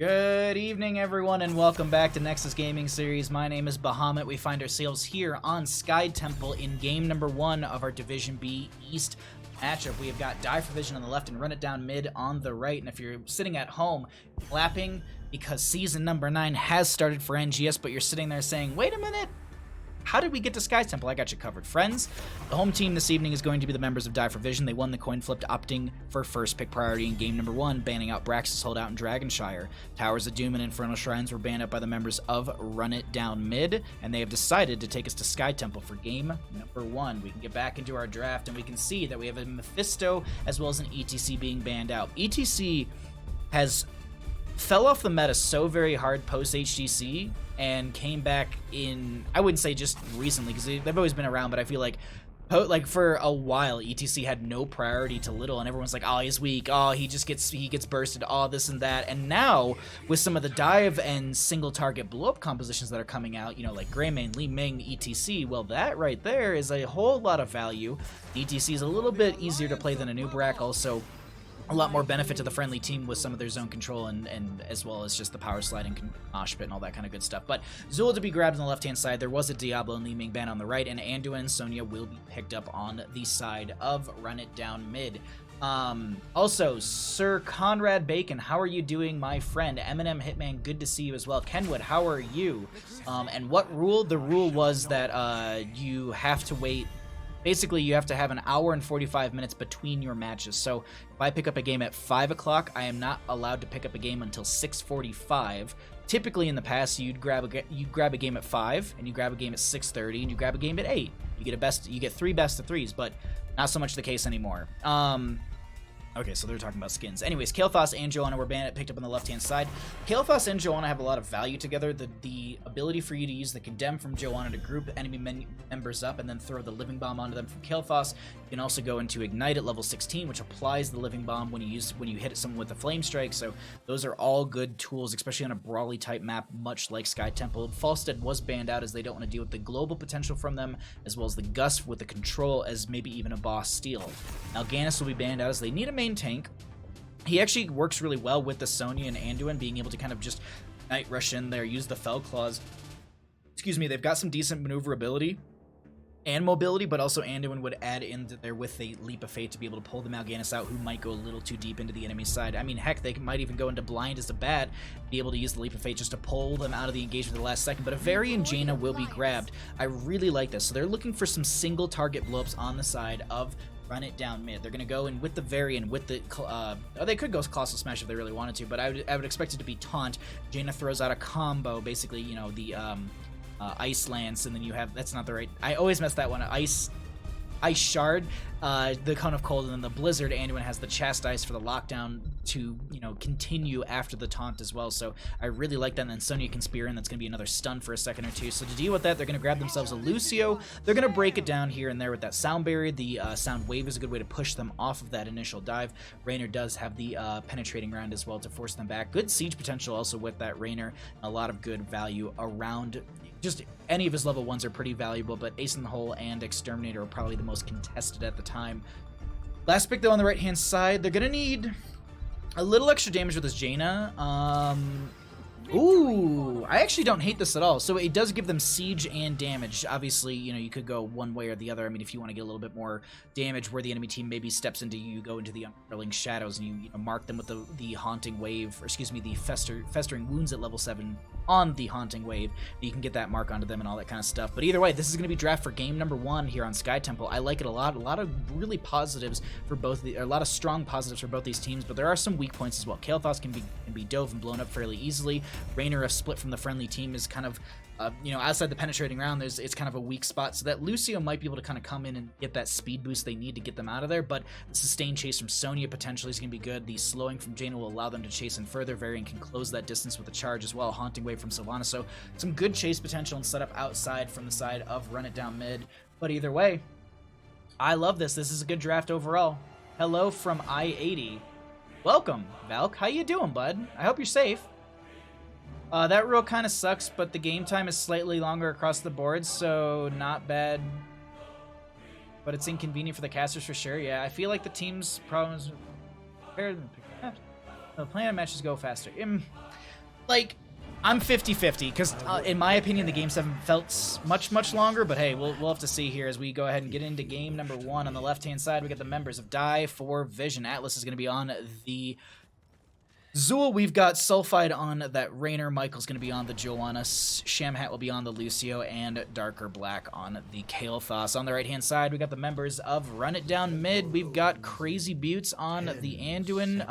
Good evening, everyone, and welcome back to Nexus Gaming Series. My name is Bahamut. We find ourselves here on Sky Temple in game number 1 of our Division B East matchup. We have got Die for Vision on the left and Run It Down mid on the right. And if you're sitting at home clapping because season number 9 has started for NGS, but you're sitting there saying, wait a minute, how did we get to Sky Temple? I got you covered, friends. The home team this evening is going to be the members of Die for Vision. They won the coin flip, opting for first pick priority in game number 1, banning out Braxis Holdout and Dragonshire. Towers of Doom and Infernal Shrines were banned out by the members of Run It Down mid, and they have decided to take us to Sky Temple for game number 1. We can get back into our draft, and we can see that we have a Mephisto as well as an ETC being banned out. ETC has fell off the meta so very hard post-HTC and came back in, I wouldn't say just recently, because they've always been around, but I feel like for a while, ETC had no priority to Little, and everyone's like, oh, he's weak, oh, he gets bursted, oh, this and that. And now, with some of the dive and single target blow-up compositions that are coming out, you know, like Greymane, Li Ming, ETC, well, that right there is a whole lot of value. ETC is a little bit easier to play than a Nubrak, also a lot more benefit to the friendly team with some of their zone control and as well as just the power slide and mosh pit and all that kind of good stuff. But Zula to be grabbed on the left-hand side. There was a Diablo and Li Ming ban on the right, and Anduin and Sonya will be picked up on the side of Run It Down mid. Also, Sir Conrad Bacon, how are you doing, my friend? Eminem Hitman, good to see you as well. Kenwood, how are you? And what rule? The rule was that you have to wait. Basically, you have to have an hour and 45 minutes between your matches. So if I pick up a game at 5 o'clock, I am not allowed to pick up a game until 6:45. Typically, in the past, you grab a game at 5, and you grab a game at 6:30, and you grab a game at 8. You get 3 best of 3s, but not so much the case anymore. Okay, so they're talking about skins. Anyways, Kael'thas and Joanna were picked up on the left-hand side. Kael'thas and Joanna have a lot of value together. The ability for you to use the Condemn from Joanna to group enemy members up and then throw the Living Bomb onto them from Kael'thas. You can also go into Ignite at level 16, which applies the Living Bomb when you hit someone with a Flame Strike. So those are all good tools, especially on a Brawly-type map, much like Sky Temple. Falstead was banned out as they don't want to deal with the global potential from them, as well as the Gust with the control as maybe even a boss steal. Now, Gannis will be banned out as they need a main tank. He actually works really well with the Sonya and Anduin, being able to kind of just night rush in there, use the Fell Claws. Excuse me, they've got some decent maneuverability and mobility, but also Anduin would add into there with a Leap of Faith to be able to pull the Mal'Ganis out, who might go a little too deep into the enemy side. I mean, heck, they might even go into Blind as a bat, be able to use the Leap of Faith just to pull them out of the engagement at the last second, but a Varian Jaina will be grabbed. I really like this. So they're looking for some single target blowups on the side of Run It Down mid. They're going to go in with the Varian, with the, they could go Colossal Smash if they really wanted to, but I would expect it to be Taunt. Jaina throws out a combo, basically, you know, the, Ice Lance, and then you have, that's not the right, I always mess that one up, Ice Shard, the Cone of Cold, and then the Blizzard. Anduin has the Chastise for the lockdown to, you know, continue after the taunt as well, so I really like that. And then Sonya can spear in, that's going to be another stun for a second or two. So to deal with that, they're going to grab themselves a Lucio. They're going to break it down here and there with that Sound Barrier. The Sound Wave is a good way to push them off of that initial dive. Raynor does have the Penetrating Round as well to force them back. Good siege potential also with that Raynor. A lot of good value around. Just any of his level 1s are pretty valuable, but Ace in the Hole and Exterminator are probably the most contested at the time. Last pick, though, on the right-hand side, they're going to need a little extra damage with this Jaina. Ooh, I actually don't hate this at all. So it does give them siege and damage. Obviously, you know, you could go one way or the other. I mean, if you want to get a little bit more damage where the enemy team maybe steps into you, go into the Unfurling Shadows and you know, mark them with the Haunting Wave, or excuse me, the Festering Wounds at level 7 on the Haunting Wave. You can get that mark onto them and all that kind of stuff. But either way, this is going to be draft for game number 1 here on Sky Temple. I like it a lot. A lot of really positives for both, a lot of strong positives for both these teams, but there are some weak points as well. Kael'thas can be dove and blown up fairly easily. Raynor, if split from the friendly team, is kind of, you know, outside the Penetrating Round, it's kind of a weak spot, so that Lucio might be able to kind of come in and get that speed boost they need to get them out of there, but the sustained chase from Sonya potentially is going to be good. The slowing from Jaina will allow them to chase in further. Varian can close that distance with a charge as well. Haunting Wave from Sylvana, so some good chase potential and setup outside from the side of Run It Down mid. But either way, I love this. This is a good draft overall. Hello from I-80. Welcome, Valk. How you doing, bud? I hope you're safe. That rule kind of sucks, but the game time is slightly longer across the board, so not bad. But it's inconvenient for the casters for sure. Yeah, I feel like the team's problems. The plan matches go faster. like, I'm 50-50, because in my opinion, the games haven't felt much longer, but hey, we'll have to see here as we go ahead and get into game number 1. On the left-hand side, we got the members of Die for Vision. Atlas is going to be on the Zool. We've got Sulfide on that Raynor. Michael's going to be on the Joanna. Shamhat will be on the Lucio, and Darker Black on the Kael'thas. On the right-hand side, we got the members of Run It Down Mid. We've got Crazy Buttes on the Anduin.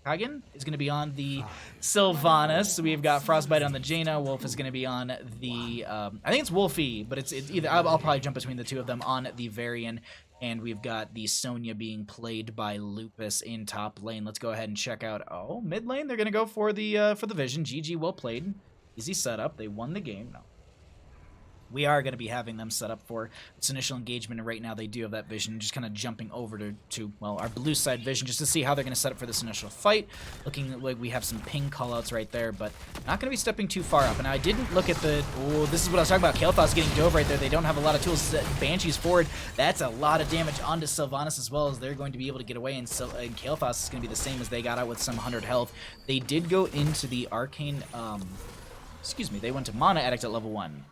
Kagan is going to be on the Sylvanas. We've got Frostbite on the Jaina. Wolf is going to be on the, I think it's Wolfie, but it's either, I'll probably jump between the two of them on the Varian. And we've got the Sonya being played by Lupus in top lane. Let's go ahead and check out, oh, mid lane. They're going to go for the Vision. GG, well played. Easy setup. They won the game. No. We are going to be having them set up for its initial engagement, and right now they do have that Vision. Just kind of jumping over to well, our blue side Vision, just to see how they're going to set up for this initial fight. Looking like we have some ping callouts right there, but not going to be stepping too far up. And I didn't look at the... Oh, this is what I was talking about. Kael'thas getting dove right there. They don't have a lot of tools. Banshee's forward. That's a lot of damage onto Sylvanas as well, as they're going to be able to get away, and Kael'thas is going to be the same as they got out with some 100 health. They did go into the Arcane... excuse me. They went to Mana Addict at level 1.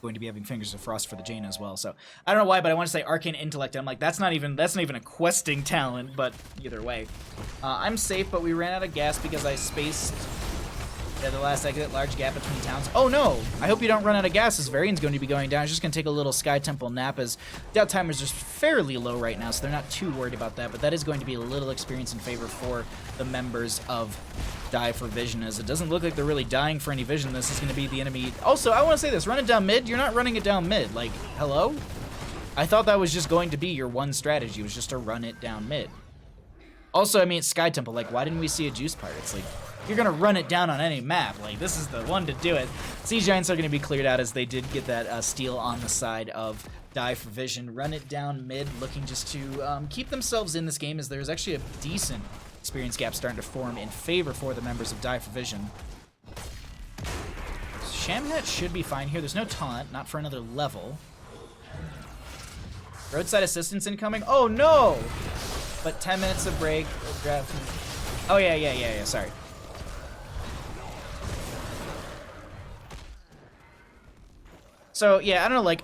Going to be having Fingers of Frost for the Jaina as well. So I don't know why, but I want to say Arcane Intellect. I'm like, that's not even a questing talent, but either way. I'm safe, but we ran out of gas because I spaced the last exit, large gap between towns. Oh no! I hope you don't run out of gas, as Varian's going to be going down. It's just going to take a little Sky Temple nap, as doubt timers are fairly low right now, so they're not too worried about that, but that is going to be a little experience in favor for the members of Die for Vision, as it doesn't look like they're really dying for any Vision. This is going to be the enemy. Also, I want to say this, run it down mid. You're not running it down mid. Like, hello? I thought that was just going to be your one strategy, was just to run it down mid. Also, I mean, it's Sky Temple. Like, why didn't we see a Juice Pirates? Like, you're going to run it down on any map. Like, this is the one to do it. Siege Giants are going to be cleared out, as they did get that steal on the side of Die for Vision. Run it down mid, looking just to keep themselves in this game, as there's actually a decent experience gap starting to form in favor for the members of Die for Vision. Shamhat should be fine here. There's no taunt, not for another level. Roadside assistance incoming. Oh no! But 10 minutes of break. Oh yeah, sorry. So yeah, I don't know, like,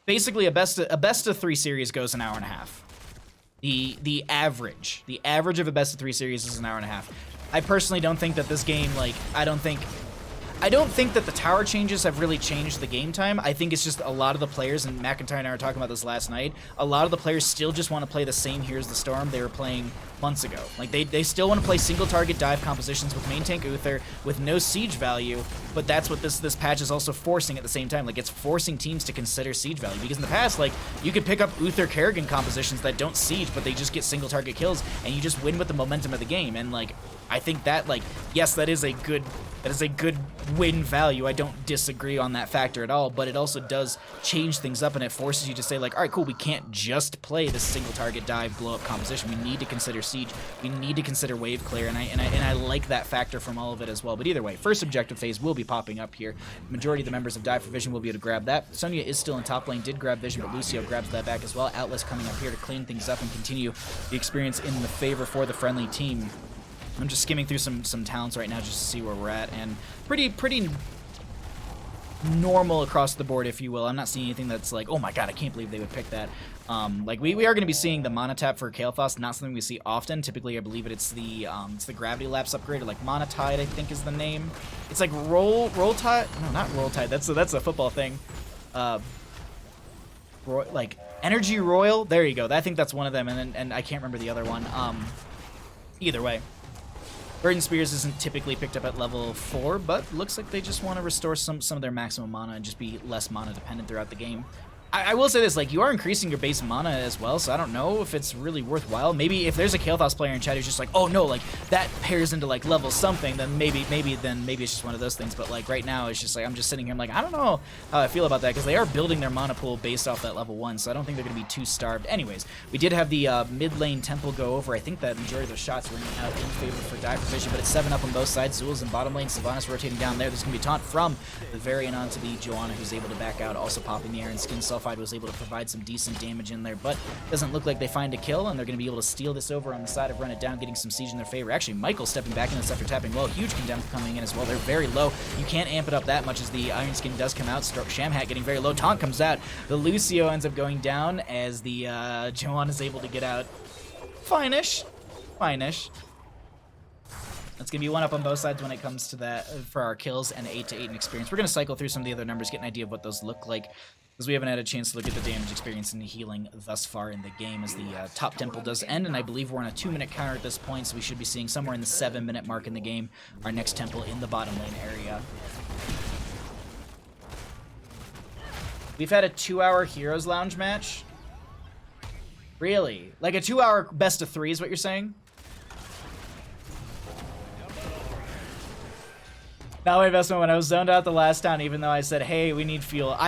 basically a best of 3 series goes an hour and a half. The average of a best of 3 series is an hour and a half. I personally don't think that this game, like, I don't think that the tower changes have really changed the game time. I think it's just a lot of the players, and McIntyre and I were talking about this last night, a lot of the players still just want to play the same Here's the Storm they were playing months ago. Like, they still want to play single target dive compositions with main tank Uther with no siege value, but that's what this patch is also forcing at the same time. Like, it's forcing teams to consider siege value, because in the past, like, you could pick up Uther Kerrigan compositions that don't siege, but they just get single target kills, and you just win with the momentum of the game. And like, I think that, like, yes, that is a good win value. I don't disagree on that factor at all, but it also does change things up, and it forces you to say, like, all right, cool, we can't just play this single target dive blow up composition. We need to consider siege. We need to consider wave clear, and I like that factor from all of it as well. But either way, first objective phase will be popping up here. The majority of the members of Die for Vision will be able to grab that. Sonya is still in top lane, did grab Vision, but Lucio grabs that back as well. Atlas coming up here to clean things up and continue the experience in the favor for the friendly team. I'm just skimming through some talents right now just to see where we're at, and pretty normal across the board, if you will. I'm not seeing anything that's like, oh my god, I can't believe they would pick that. Like, we are going to be seeing the mana tap for Kael'thas, not something we see often. Typically, I believe it's the Gravity Lapse upgrade, or like Mana Tide, I think is the name. It's like Roll Tide. No, not Roll Tide. That's a football thing. Like Energy Royal. There you go. I think that's one of them, and I can't remember the other one. Either way. Burden Spears isn't typically picked up at level 4, but looks like they just want to restore some of their maximum mana and just be less mana dependent throughout the game. I will say this, like, you are increasing your base mana as well, so I don't know if it's really worthwhile. Maybe if there's a Kael'thas player in chat who's just like, oh no, like, that pairs into, like, level something, then maybe it's just one of those things. But, like, right now, it's just like, I'm just sitting here, I'm like, I don't know how I feel about that, because they are building their mana pool based off that level 1, so I don't think they're going to be too starved. Anyways, we did have the mid lane temple go over. I think that majority of those shots were out in favor for Die for Vision, but it's 7 up on both sides. Zool's in bottom lane, Sylvanas rotating down there. There's going to be a taunt from the Varian onto the Joanna, who's able to back out, also popping the Aaron skin self. Qualified was able to provide some decent damage in there, but doesn't look like they find a kill, and they're going to be able to steal this over on the side of Run It Down, getting some siege in their favor. Actually, Michael stepping back in this after tapping well. Huge Condemned coming in as well. They're very low. You can't amp it up that much as the Iron Skin does come out. Shamhat getting very low. Taunt comes out. The Lucio ends up going down as the Joanne is able to get out. Fine-ish. Fine-ish. That's going to be one up on both sides when it comes to that for our kills and 8 to 8 in experience. We're going to cycle through some of the other numbers, get an idea of what those look like, because we haven't had a chance to look at the damage experience and the healing thus far in the game as the top temple does end, and I believe we're on a 2-minute counter at this point, so we should be seeing somewhere in the 7-minute mark in the game our next temple in the bottom lane area. We've had a 2-hour Heroes Lounge match? Really? Like a 2-hour best of 3 is what you're saying? Now my investment, when I was zoned out the last time, even though I said, hey, we need fuel,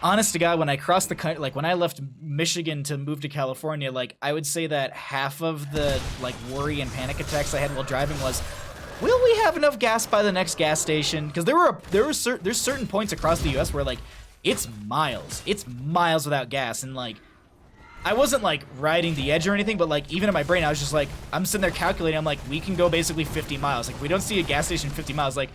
honest to God, when I crossed the country, like when I left Michigan to move to California, like I would say that half of the like worry and panic attacks I had while driving was, will we have enough gas by the next gas station? Because there's certain points across the U.S. where like it's miles without gas, and like I wasn't like riding the edge or anything, but like even in my brain I was just like, I'm sitting there calculating, I'm like, we can go basically 50 miles. Like we don't see a gas station 50 miles, like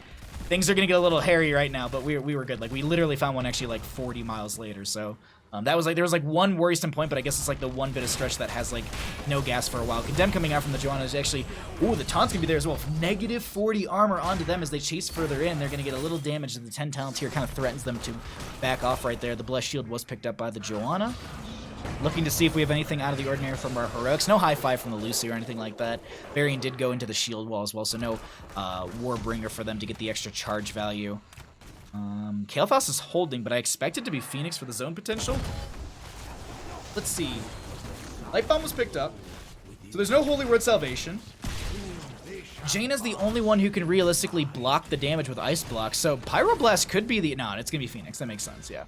things are gonna get a little hairy right now, but we were good. Like we literally found one actually like 40 miles later, so that was like, there was like one worrisome point, but I guess it's like the one bit of stretch that has like no gas for a while. Condemn coming out from the Joanna is actually, ooh, the taunt's gonna be there as well. Negative 40 armor onto them as they chase further in. They're gonna get a little damage, and the 10 talent here kind of threatens them to back off right there. The Blessed Shield was picked up by the Joanna. Looking to see if we have anything out of the ordinary from our heroics. No high five from the Lucy or anything like that. Varian did go into the shield wall as well, so no Warbringer for them to get the extra charge value. Kael'thas is holding, but I expect it to be Phoenix for the zone potential. Let's see. Light Bomb was picked up, so there's no Holy Word Salvation. Jaina's the only one who can realistically block the damage with Ice Block, so Pyroblast could be the... No, it's going to be Phoenix. That makes sense, yeah.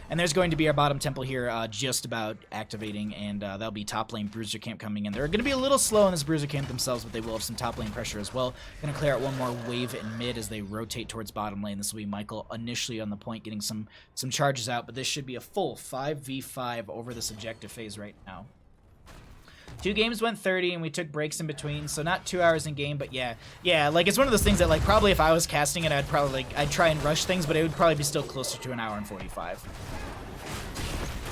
And there's going to be our bottom temple here just about activating, and that'll be top lane Bruiser Camp coming in. They're going to be a little slow in this Bruiser Camp themselves, but they will have some top lane pressure as well. Going to clear out one more wave in mid as they rotate towards bottom lane. This will be Michael initially on the point getting some charges out, but this should be a full 5v5 over this objective phase right now. 2 games went 30, and we took breaks in between, so not 2 hours in game, but yeah, like it's one of those things that like probably if I was casting it, I'd probably I'd try and rush things, but it would probably be still closer to an hour and 45.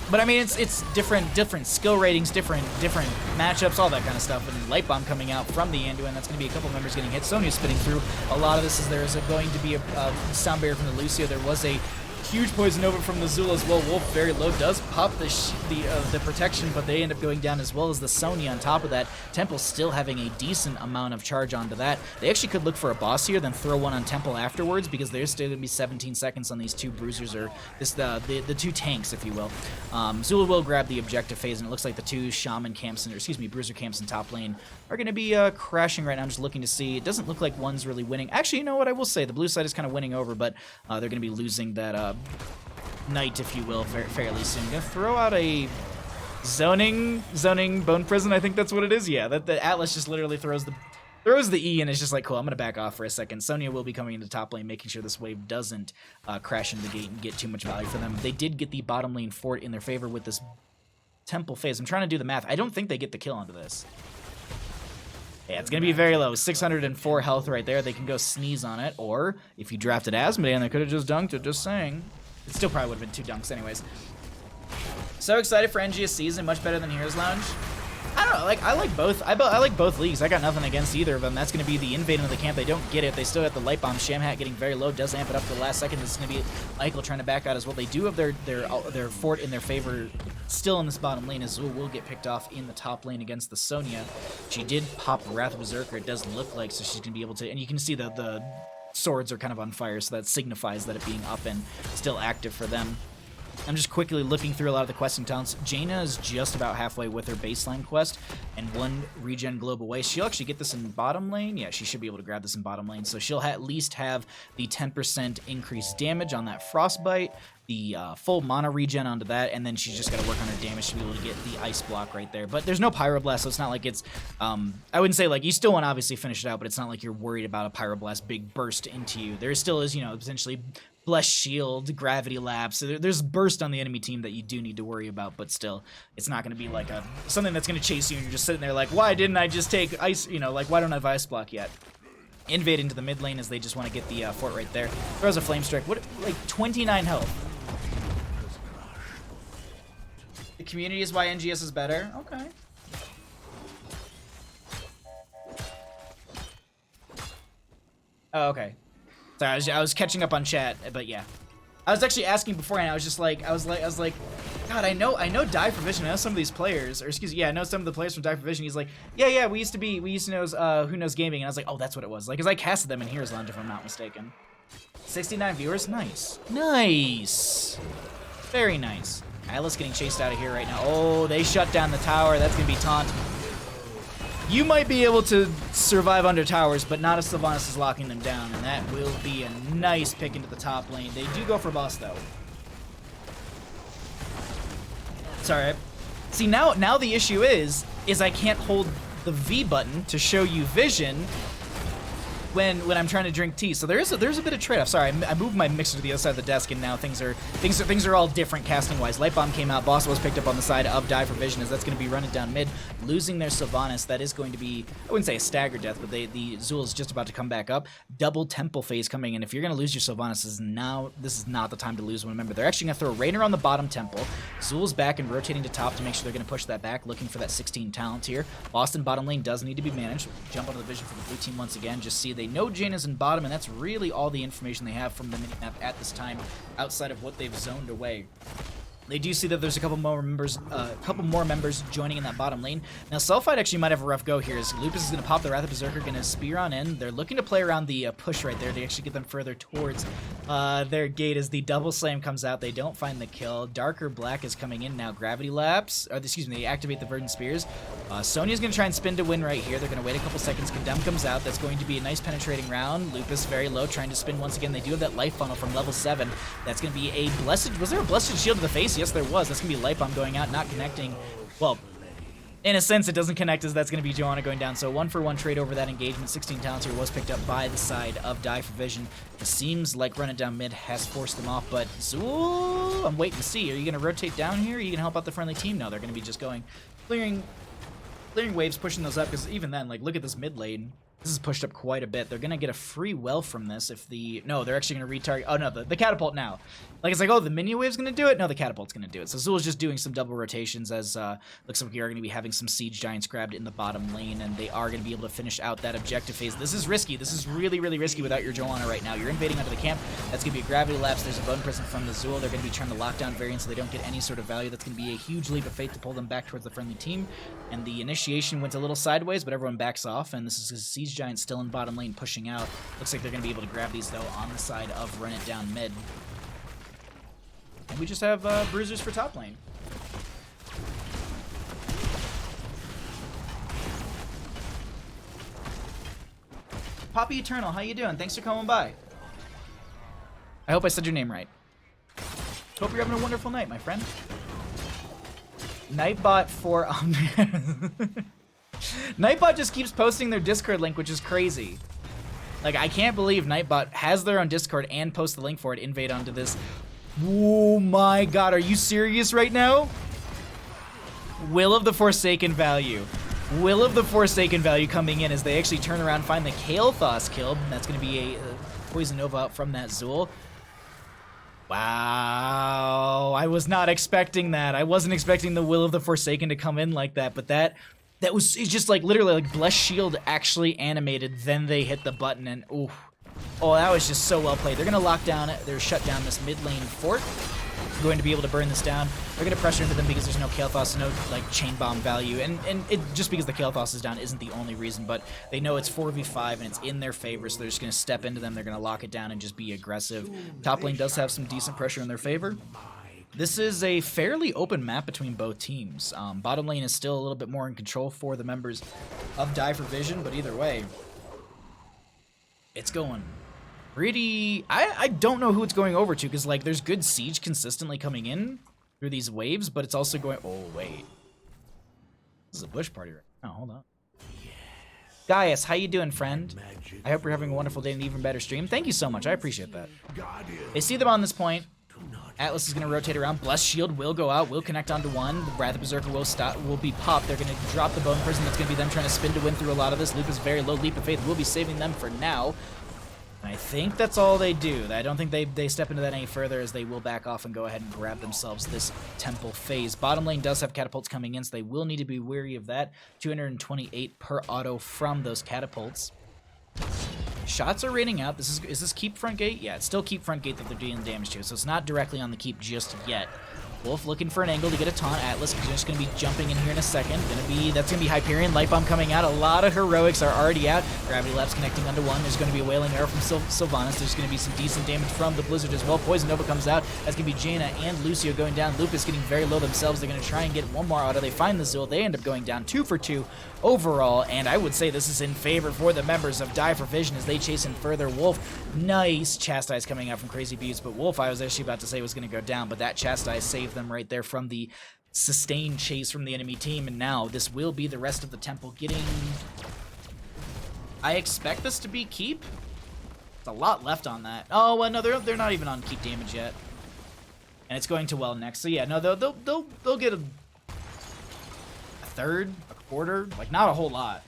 But I mean, it's different skill ratings, different matchups, all that kind of stuff. And Light Bomb coming out from the Anduin, that's going to be a couple members getting hit. Sonya's spinning through. A lot of this is there is going to be a sound barrier from the Lucio. There was a huge poison over from the Zul as well. Wolf very low, does pop the protection, but they end up going down as well as the Sonya on top of that. Temple still having a decent amount of charge onto that. They actually could look for a boss here, then throw one on Temple afterwards, because there's still going to be 17 seconds on these 2 bruisers, or this the 2 tanks, if you will. Zula will grab the objective phase, and it looks like the 2 shaman camps, bruiser camps in top lane are going to be crashing right now. I'm just looking to see. It doesn't look like one's really winning. Actually, you know what? I will say the blue side is kind of winning over, but they're going to be losing that Knight, if you will, fairly soon. Gonna throw out a zoning Bone Prison. I think that's what it is. Yeah, that the Atlas just literally throws the E and is just like, cool, I'm gonna back off for a second. Sonya will be coming into top lane, making sure this wave doesn't crash into the gate and get too much value for them. They did get the bottom lane fort in their favor with this temple phase. I'm trying to do the math. I don't think they get the kill onto this. Yeah, it's going to be very low. 604 health right there. They can go sneeze on it. Or, if you drafted Asmodee, they could have just dunked it, just saying. It still probably would have been 2 dunks anyways. So excited for NGS season. Much better than Heroes Lounge. I don't know. Like, I like both. I like both leagues. I got nothing against either of them. That's going to be the invading of the camp. They don't get it. They still have the Light Bomb. Shamhat getting very low. Does amp it up to the last second. This is going to be Eichel trying to back out as well. They do have their fort in their favor still in this bottom lane, as Zul will get picked off in the top lane against the Sonya. She did pop Wrath of Berserker, it does look like, so she's going to be able to... And you can see the swords are kind of on fire, so that signifies that it being up and still active for them. I'm just quickly looking through a lot of the questing talents. Jaina is just about halfway with her baseline quest, and 1 regen globe away. She'll actually get this in bottom lane. Yeah, she should be able to grab this in bottom lane. So she'll at least have the 10% increased damage on that Frostbite, the full mana regen onto that, and then she's just got to work on her damage to be able to get the Ice Block right there. But there's no Pyroblast, so it's not like it's... I wouldn't say, like, you still want to obviously finish it out, but it's not like you're worried about a Pyroblast big burst into you. There still is, you know, potentially Bless Shield, Gravity Lapse. So there's burst on the enemy team that you do need to worry about, but still, it's not going to be like something that's going to chase you and you're just sitting there like, why didn't I just take Ice, you know, like, why don't I have Ice Block yet? Invade into the mid lane as they just want to get the fort right there. Throws a Flame Strike. What, like, 29 health. The community is why NGS is better? Okay. Oh, okay. Sorry, I was catching up on chat, but yeah. I was actually asking beforehand. I was like, God, I know Die for Vision. I know some of these players, or excuse me, yeah, I know some of the players from Die for Vision. He's like, yeah, we used to know Who Knows Gaming, and I was like, oh, that's what it was. Like, cause I casted them in Heroes Lounge if I'm not mistaken. 69 viewers, nice, very nice. Atlas getting chased out of here right now. Oh, they shut down the tower. That's gonna be taunt. You might be able to survive under towers, but not if Sylvanas is locking them down, and that will be a nice pick into the top lane. They do go for boss, though. Sorry. See, now the issue is I can't hold the V button to show you vision when I'm trying to drink tea. So there's a bit of trade-off. Sorry, I moved my mixer to the other side of the desk, and now things are all different casting-wise. Light Bomb came out. Boss was picked up on the side of Die for Vision, as that's going to be running down mid, losing their Sylvanas. That is going to be, I wouldn't say a stagger death, but the Zul is just about to come back up. Double Temple phase coming in. If you're going to lose your Sylvanas, this is not the time to lose one. Remember, they're actually going to throw a Rainer on the bottom Temple. Zul's back and rotating to top to make sure they're going to push that back, looking for that 16 talent here. Boston bottom lane does need to be managed. Jump onto the vision for the blue team once again. Just see they know Jane is in bottom, and that's really all the information they have from the minimap at this time, outside of what they've zoned away. They do see that there's a couple more members joining in that bottom lane. Now, Sulfide actually might have a rough go here, as Lupus is going to pop the Wrath of Berserker, going to spear on in. They're looking to play around the push right there to actually get them further towards their gate. As the double slam comes out, they don't find the kill. Darker Black is coming in now. Gravity Lapse, or excuse me, they activate the Verdant Spears. Sonya's going to try and spin to win right here. They're going to wait a couple seconds. Condemn comes out. That's going to be a nice penetrating round. Lupus very low, trying to spin once again. They do have that life funnel from level 7. That's going to be a blessed. Was there a blessed shield to the face? Yes, there was. That's going to be Light Bomb going out, not connecting. Well, in a sense, it doesn't connect, as that's going to be Joanna going down. So 1-for-1 trade over that engagement. 16 talents here was picked up by the side of Die for Vision. It seems like running down mid has forced them off, but Zul, I'm waiting to see. Are you going to rotate down here? Are you going to help out the friendly team? No, they're going to be just going, clearing waves, pushing those up, because even then, like, look at this mid lane. This is pushed up quite a bit. They're going to get a free well from this if the... No, they're actually going to retarget... Oh, no, the catapult now. Like, it's like, oh, the minion wave's going to do it? No, the catapult's going to do it. So Zul's just doing some double rotations, as looks like we are going to be having some siege giants grabbed in the bottom lane, and they are going to be able to finish out that objective phase. This is risky. This is really, really risky without your Joanna right now. You're invading onto the camp. That's going to be a Gravity Lapse. There's a Bone Prison from the Zul. They're going to be trying to lock down variants so they don't get any sort of value. That's going to be a huge leap of faith to pull them back towards the friendly team. And the initiation went a little sideways, but everyone backs off, and this is a siege giant still in bottom lane pushing out. Looks like they're going to be able to grab these, though, on the side of Run It Down mid. And we just have bruisers for top lane. Poppy Eternal, how you doing? Thanks for coming by. I hope I said your name right. Hope you're having a wonderful night, my friend. Nightbot for... Nightbot just keeps posting their Discord link, which is crazy. Like, I can't believe Nightbot has their own Discord and posts the link for it. Invade onto this. Oh my god, are you serious right now? Will of the Forsaken value. Will of the Forsaken value coming in as they actually turn around, find the Kael'thas killed. That's going to be a Poison Nova out from that Zul. Wow, I was not expecting that. I wasn't expecting the Will of the Forsaken to come in like that, but that was, it's just like literally like Blessed Shield actually animated, then they hit the button, and ooh. Oh, that was just so well played. They're going to lock down, they're shut down this mid lane fort. Going to be able to burn this down. They're going to pressure into them because there's no Kael'thas, no like chain bomb value, and it just because the Kael'thas is down isn't the only reason, but they know it's 4v5 and it's in their favor, so they're just going to step into them. They're going to lock it down and just be aggressive. Top lane does have some decent pressure in their favor. This is a fairly open map between both teams. Bottom lane is still a little bit more in control for the members of Die for Vision, but either way, it's going pretty... I don't know who it's going over to, because like there's good siege consistently coming in through these waves, but it's also going... Oh, wait. This is a bush party right now. Hold on. Gaius, how you doing, friend? I hope you're having a wonderful day and an even better stream. Thank you so much. I appreciate that. They see them on this point. Atlas is going to rotate around. Blessed Shield will go out, will connect onto one. The Wrath of Berserker will be popped. They're going to drop the Bone Prison. That's going to be them trying to spin to win through a lot of this. Loop is very low. Leap of Faith will be saving them for now. And I think that's all they do. I don't think they step into that any further, as they will back off and go ahead and grab themselves this Temple phase. Bottom lane does have catapults coming in, so they will need to be wary of that. 228 per auto from those catapults. Shots are raining out. Is this keep front gate? Yeah, it's still keep front gate that they're dealing damage to, so it's not directly on the keep just yet. Wolf looking for an angle to get a taunt. Atlas is just going to be jumping in here in a second. That's going to be Hyperion. Light Bomb coming out. A lot of heroics are already out. Gravity Lapse connecting onto one. There's going to be a Wailing Arrow from Sylvanas. There's going to be some decent damage from the Blizzard as well. Poison Nova comes out. That's going to be Jaina and Lucio going down. Lupus getting very low themselves. They're going to try and get one more auto. They find the Zul. They end up going down 2 for 2 overall, and I would say this is in favor for the members of Die for Vision as they chase in further. Wolf, nice Chastise coming out from Crazy Beats, but Wolf, I was actually about to say was going to go down, but that Chastise saved them right there from the sustained chase from the enemy team, and now this will be the rest of the Temple getting... I expect this to be keep. It's a lot left on that. Oh, well, no, they're not even on keep damage yet, and it's going to well next. So yeah, no, they'll get a third, a quarter, like not a whole lot.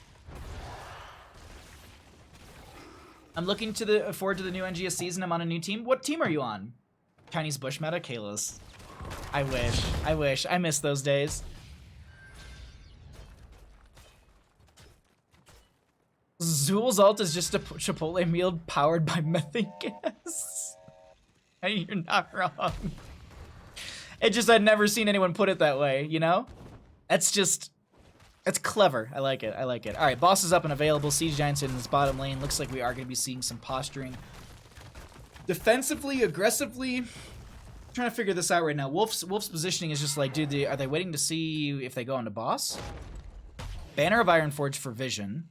I'm looking forward to the new NGS season. I'm on a new team. What team are you on? Chinese Bush meta? Kalos. I wish. I miss those days. Zul's ult is just a Chipotle meal powered by methane gas. Hey, you're not wrong. It just, I'd never seen anyone put it that way, you know? It's clever. I like it. All right, boss is up and available. Siege Giants in this bottom lane. Looks like we are going to be seeing some posturing. Defensively, aggressively, trying to figure this out right now. Wolf's positioning is just like, dude, are they waiting to see if they go into boss? Banner of Ironforge for Vision.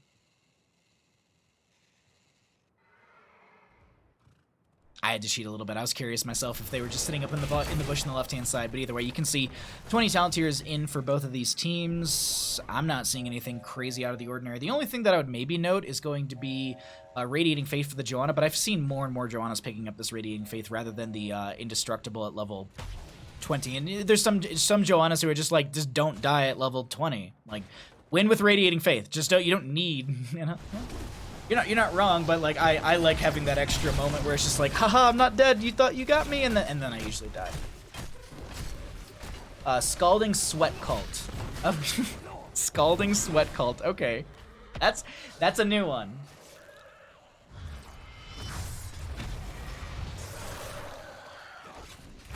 I had to cheat a little bit. I was curious myself if they were just sitting up in the bush on the left-hand side. But either way, you can see 20 talent tiers in for both of these teams. I'm not seeing anything crazy out of the ordinary. The only thing that I would maybe note is going to be Radiating Faith for the Joanna. But I've seen more and more Joannas picking up this Radiating Faith rather than the Indestructible at level 20. And there's some Joannas who are just like, just don't die at level 20. Like, win with Radiating Faith. Just don't. You don't need. You know. You're not wrong, but like I like having that extra moment where it's just like, haha, I'm not dead. You thought you got me, and then I usually die. Scalding Sweat Cult. Scalding Sweat Cult. Okay, that's a new one.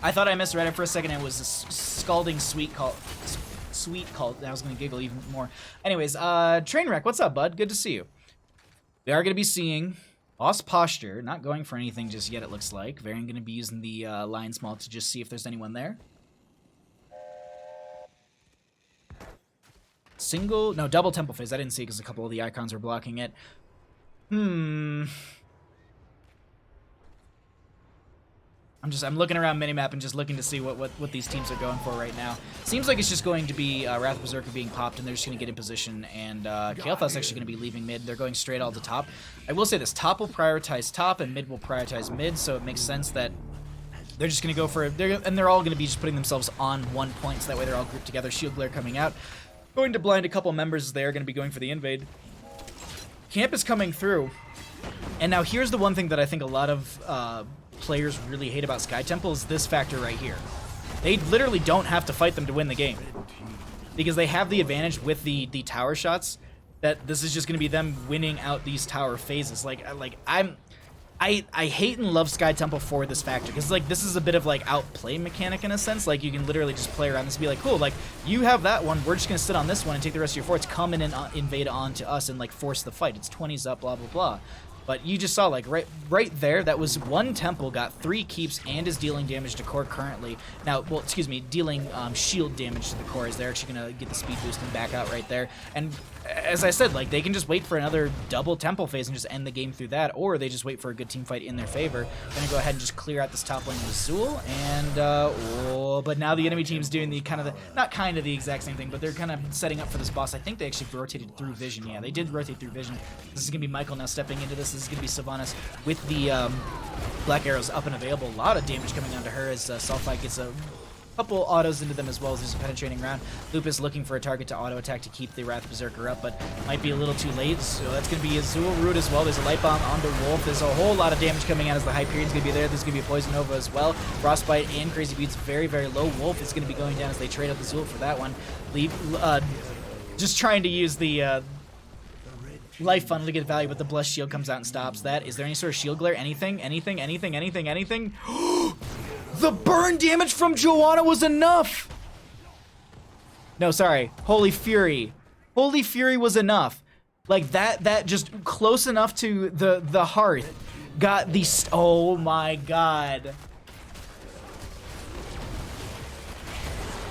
I thought I misread it for a second. It was a Scalding Sweet Cult. Sweet Cult. I was gonna giggle even more. Anyways, Trainwreck, what's up, bud? Good to see you. We are going to be seeing Boss Posture, not going for anything just yet, it looks like. Varian going to be using the Lion's Maul to just see if there's anyone there. Double Temple Phase. I didn't see it because a couple of the icons were blocking it. I'm looking around minimap and just looking to see what these teams are going for right now. Seems like it's just going to be Wrath Berserker being popped, and they're just going to get in position, and Kael'thas actually going to be leaving mid. They're going straight all to top. I will say this, top will prioritize top, and mid will prioritize mid, so it makes sense that they're just going to go for it. And they're all going to be just putting themselves on one point, so that way they're all grouped together. Shield Glare coming out. Going to blind a couple members there, going to be going for the invade. Camp is coming through, and now here's the one thing that I think a lot of players really hate about Sky Temple is this factor right here. They literally don't have to fight them to win the game because they have the advantage with the tower shots, that this is just going to be them winning out these tower phases. I hate and love Sky Temple for this factor, because like this is a bit of like outplay mechanic in a sense. Like you can literally just play around this and be like, cool, like you have that one, we're just gonna sit on this one and take the rest of your forts, come in and invade onto us and like force the fight. It's 20s up, blah blah blah. But you just saw, like, right there, that was one temple, got 3 keeps, and is dealing damage to core currently. Now, well, excuse me, dealing shield damage to the core, as they're actually going to get the speed boost and back out right there. And as I said, like, they can just wait for another double temple phase and just end the game through that, or they just wait for a good team fight in their favor. Going to go ahead and just clear out this top lane with Azul, and, but now the enemy team's doing the not kind of the exact same thing, but they're kind of setting up for this boss. I think they actually rotated through Vision. Yeah, they did rotate through Vision. This is going to be Michael now stepping into this. This is going to be Sylvanas with the Black Arrows up and available. A lot of damage coming onto her as Sulfide gets a couple autos into them as well as there's a penetrating round. Lupus looking for a target to auto attack to keep the Wrath Berserker up, but might be a little too late. So that's going to be Azul Root as well. There's a Light Bomb onto Wolf. There's a whole lot of damage coming out as the High Period's going to be there. There's going to be a Poison Nova as well. Frostbite and Crazy Beats very, very low. Wolf is going to be going down as they trade up Azul for that one. Just trying to use the life funnel to get value, but the Blessed Shield comes out and stops that. Is there any sort of shield glare? Anything? The burn damage from Joanna was enough! No, sorry. Holy Fury. Holy Fury was enough. Like, that just close enough to the hearth got the... Oh my god.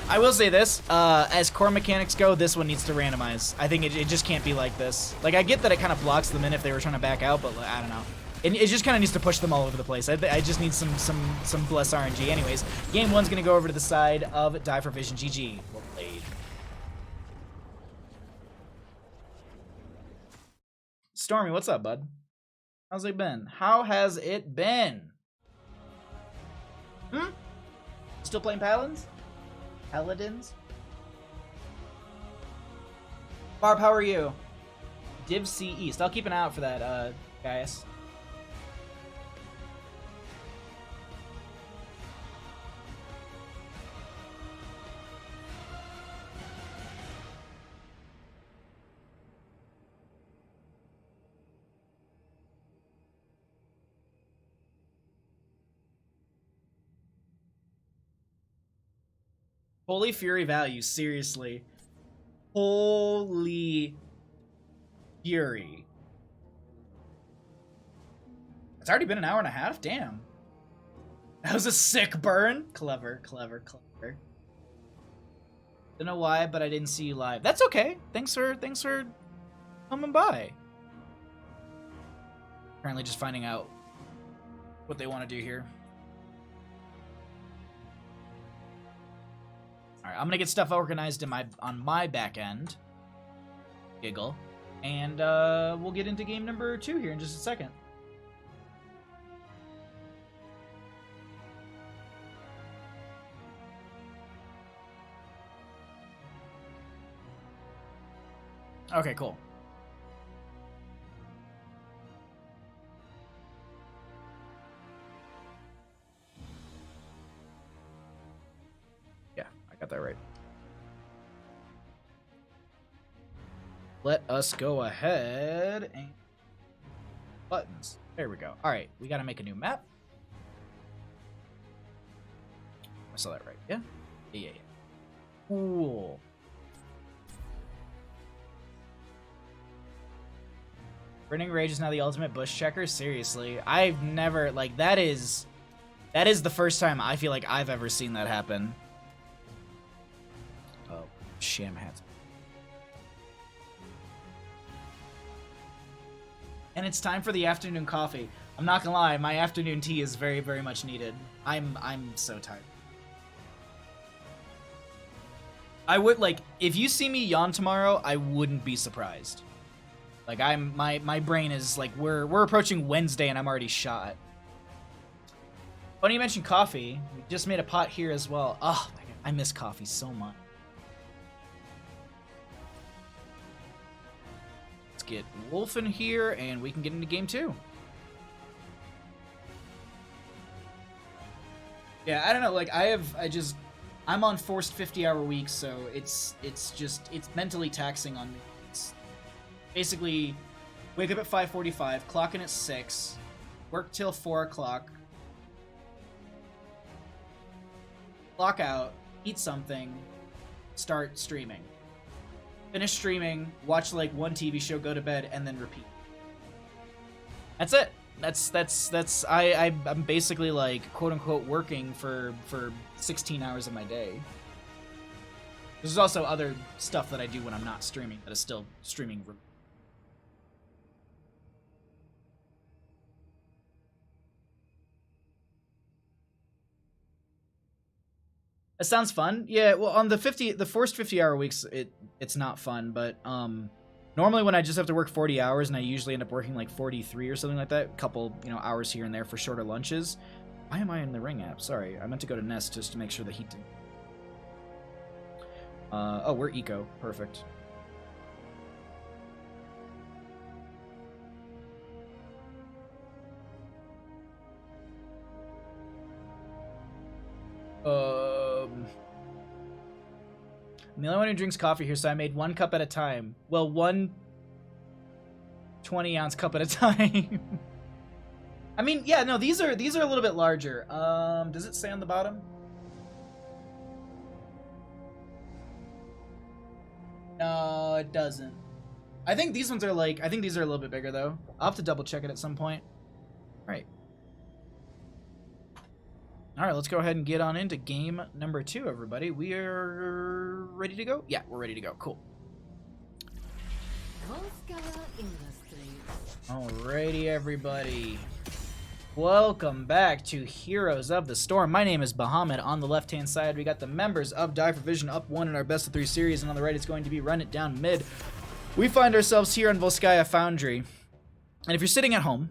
I will say this, as core mechanics go, this one needs to randomize. I think it just can't be like this. Like, I get that it kind of blocks them in if they were trying to back out, but I don't know. It just kind of needs to push them all over the place. I just need some bless RNG. Anyways, game 1's going to go over to the side of Die for Vision. GG. Well played. Stormy, what's up, bud? How's it been? How has it been? Still playing Paladins? Paladins? Barb, how are you? Div C East. I'll keep an eye out for that, guys. Holy Fury value, seriously. Holy Fury. It's already been an hour and a half? Damn. That was a sick burn. Clever. Don't know why, but I didn't see you live. That's okay. Thanks for coming by. Currently just finding out what they want to do here. Alright, I'm gonna get stuff organized on my back end. Giggle. And we'll get into game number 2 here in just a second. Okay, cool. Got that right. Let us go ahead and buttons. There we go. All right, we got to make a new map. I saw that right. Yeah. Yeah. Cool. Burning Rage is now the ultimate bush checker. Seriously, I've never that is the first time I feel like I've ever seen that happen. Sham hats. And it's time for the afternoon coffee. I'm not gonna lie, my afternoon tea is very, very much needed. I'm so tired. I would if you see me yawn tomorrow, I wouldn't be surprised. Like my brain is we're approaching Wednesday and I'm already shot. Funny you mentioned coffee. We just made a pot here as well. Oh, I miss coffee so much. Get Wolf in here and we can get into game 2. Yeah, I don't know, I'm on forced 50-hour weeks, so it's mentally taxing on me. It's basically wake up at 5:45, clock in at 6, work till 4 o'clock, clock out, eat something, start streaming. Finish streaming, watch one TV show, go to bed, and then repeat. That's it. I'm basically like quote unquote working for 16 hours of my day. There's also other stuff that I do when I'm not streaming that is still streaming. It sounds fun. Yeah, well, on the forced 50-hour weeks, it's not fun, but normally when I just have to work 40 hours, and I usually end up working like 43 or something like that, a couple, hours here and there for shorter lunches. Why am I in the Ring app? Sorry, I meant to go to Nest just to make sure the heat didn't. Oh, we're eco. Perfect. I'm the only one who drinks coffee here, so I made 1 cup at a time. Well, 1 20-ounce cup at a time. I mean, yeah, no, these are a little bit larger. Does it say on the bottom? No, it doesn't. I think these ones are like, I think these are a little bit bigger though. I'll have to double check it at some point. All right. All right, let's go ahead and get on into game number 2, everybody. We are ready to go? Yeah, we're ready to go. Cool. Alrighty, everybody. Welcome back to Heroes of the Storm. My name is Bahamut. On the left-hand side, we got the members of Die for Vision up 1 in our best of 3 series, and on the right, it's going to be Run It Down mid. We find ourselves here on Volskaya Foundry, and if you're sitting at home,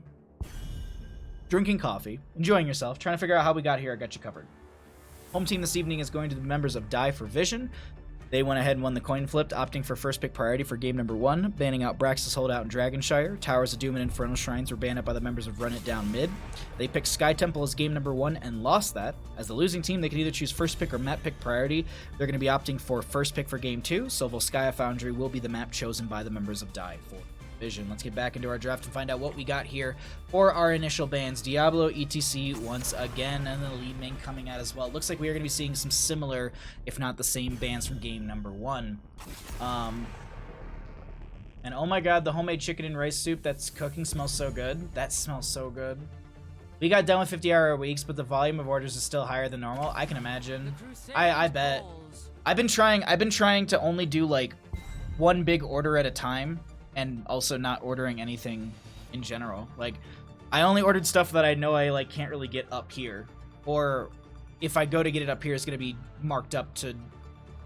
drinking coffee, enjoying yourself, trying to figure out how we got here, I got you covered. Home team this evening is going to be the members of Die for Vision. They went ahead and won the coin flip, opting for first pick priority for game number 1, banning out Braxis Holdout and Dragonshire. Towers of Doom and Infernal Shrines were banned out by the members of Run It Down mid. They picked Sky Temple as game number 1 and lost that. As the losing team, they could either choose first pick or map pick priority. They're going to be opting for first pick for game 2, so Volskaya Foundry will be the map chosen by the members of Die for Vision. Let's get back into our draft and find out what we got here for our initial bans. Diablo, ETC once again, and then Lee Ming coming out as well. Looks like we are going to be seeing some similar, if not the same, bans from game number 1. And oh my god, the homemade chicken and rice soup that's cooking smells so good. That smells so good. We got done with 50-hour weeks, but the volume of orders is still higher than normal. I can imagine. I bet. I've been trying to only do like 1 big order at a time, and also not ordering anything in general. Like, I only ordered stuff that I know I like can't really get up here, or if I go to get it up here, it's gonna be marked up to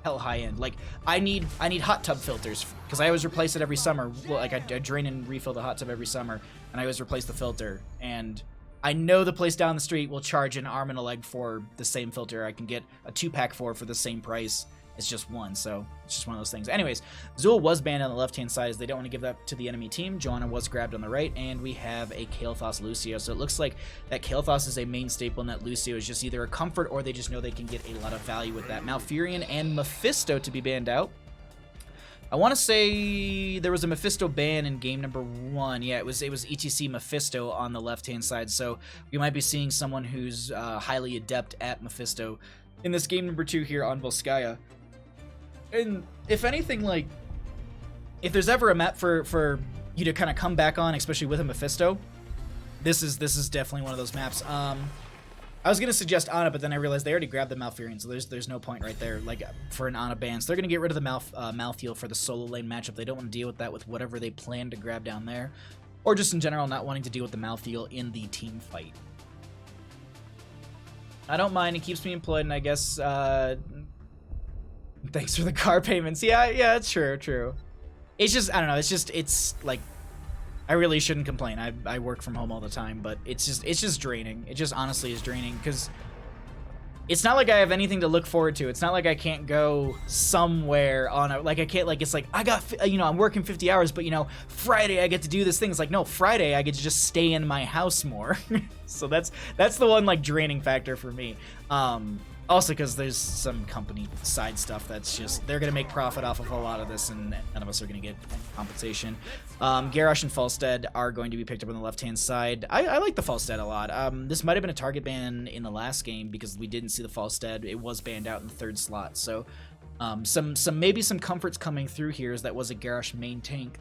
hell high end. Like, I need hot tub filters because I always replace it every summer. Well, like I drain and refill the hot tub every summer, and I always replace the filter. And I know the place down the street will charge an arm and a leg for the same filter. I can get a 2-pack for the same price. It's just 1, so it's just one of those things. Anyways, Zul was banned on the left-hand side as they don't want to give that to the enemy team. Joanna was grabbed on the right, and we have a Kael'thas Lucio. So it looks like that Kael'thas is a main staple, and that Lucio is just either a comfort or they just know they can get a lot of value with that. Malfurion and Mephisto to be banned out. I want to say there was a Mephisto ban in game number 1. Yeah, it was ETC Mephisto on the left-hand side, so we might be seeing someone who's highly adept at Mephisto in this game number 2 here on Volskaya. And if anything, like, if there's ever a map for you to kind of come back on, especially with a Mephisto, this is definitely one of those maps. I was gonna suggest Ana, but then I realized they already grabbed the Malfurion, so there's no point right there, like, for an Ana ban. So they're gonna get rid of the Malthael for the solo lane matchup. They don't want to deal with that with whatever they plan to grab down there, or just in general not wanting to deal with the Malthael in the team fight. I don't mind. It keeps me employed, and I guess. Thanks for the car payments. Yeah, it's true. It's just, I don't know, it's like, I really shouldn't complain. I work from home all the time, but it's just draining. It just honestly is draining, because it's not like I have anything to look forward to. It's not like I can't go somewhere on a, like, I can't, like, it's like, I got, I'm working 50 hours, but, Friday I get to do this thing. It's like, no, Friday I get to just stay in my house more. So that's the one, like, draining factor for me. Also, because there's some company side stuff that's just, they're going to make profit off of a lot of this, and none of us are going to get any compensation. Garrosh and Falstead are going to be picked up on the left-hand side. I like the Falstead a lot. This might have been a target ban in the last game because we didn't see the Falstead. It was banned out in the 3rd slot. So maybe some comforts coming through here, as that was a Garrosh main tank.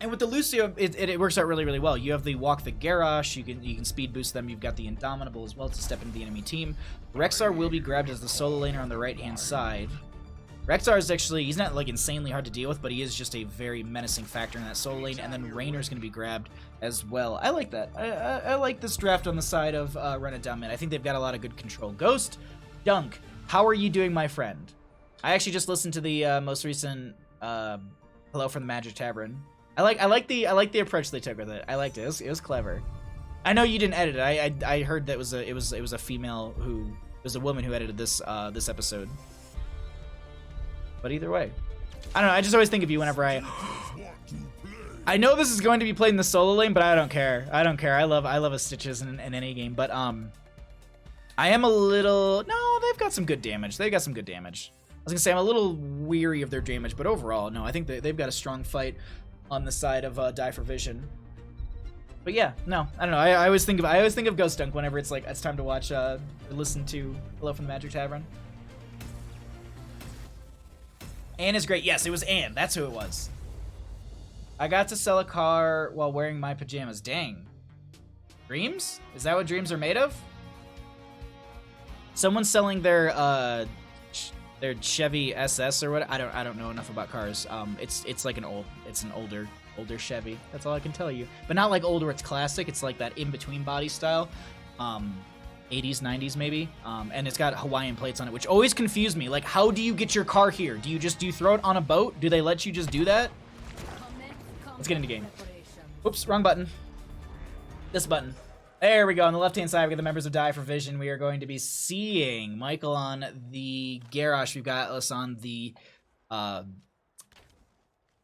And with the Lucio, it works out really, really well. You have the Walk the Garrosh, you can speed boost them, you've got the Indomitable as well to step into the enemy team. Rexar will be grabbed as the solo laner on the right-hand side. Rexar is actually, he's not like insanely hard to deal with, but he is just a very menacing factor in that solo lane, and then Rainer's going to be grabbed as well. I like that. I like this draft on the side of Run It Down Mid. I think they've got a lot of good control. Ghost, Dunk, how are you doing, my friend? I actually just listened to the most recent Hello from the Magic Tavern. I like the approach they took with it. I liked it. It was clever. I know you didn't edit it. I heard that it was a female who was a woman who edited this this episode. But either way, I don't know. I just always think of you whenever I know this is going to be played in the solo lane, but I don't care. I don't care. I love a Stitches in any game. But I am a little. No, they've got some good damage. They've got some good damage. I was gonna say I'm a little weary of their damage, but overall, no. I think they've got a strong fight on the side of Die for Vision. But yeah, no, I don't know. I always think of Ghost Dunk whenever it's like it's time to watch or listen to Hello from the Magic Tavern. Anne is great. Yes, it was Anne. That's who it was. I got to sell a car while wearing my pajamas. Dang. Dreams? Is that what dreams are made of? Someone's selling their Chevy SS or what? I don't know enough about cars. It's like an older Chevy. That's all I can tell you. But not like old where it's classic. It's like that in between body style. 80s, 90s maybe. And it's got Hawaiian plates on it, which always confused me. Like, how do you get your car here? Do you throw it on a boat? Do they let you just do that? Let's get into game. Oops, wrong button. This button. There we go. On the left-hand side, we got the members of Die for Vision. We are going to be seeing Michael on the Garrosh. We've got us on the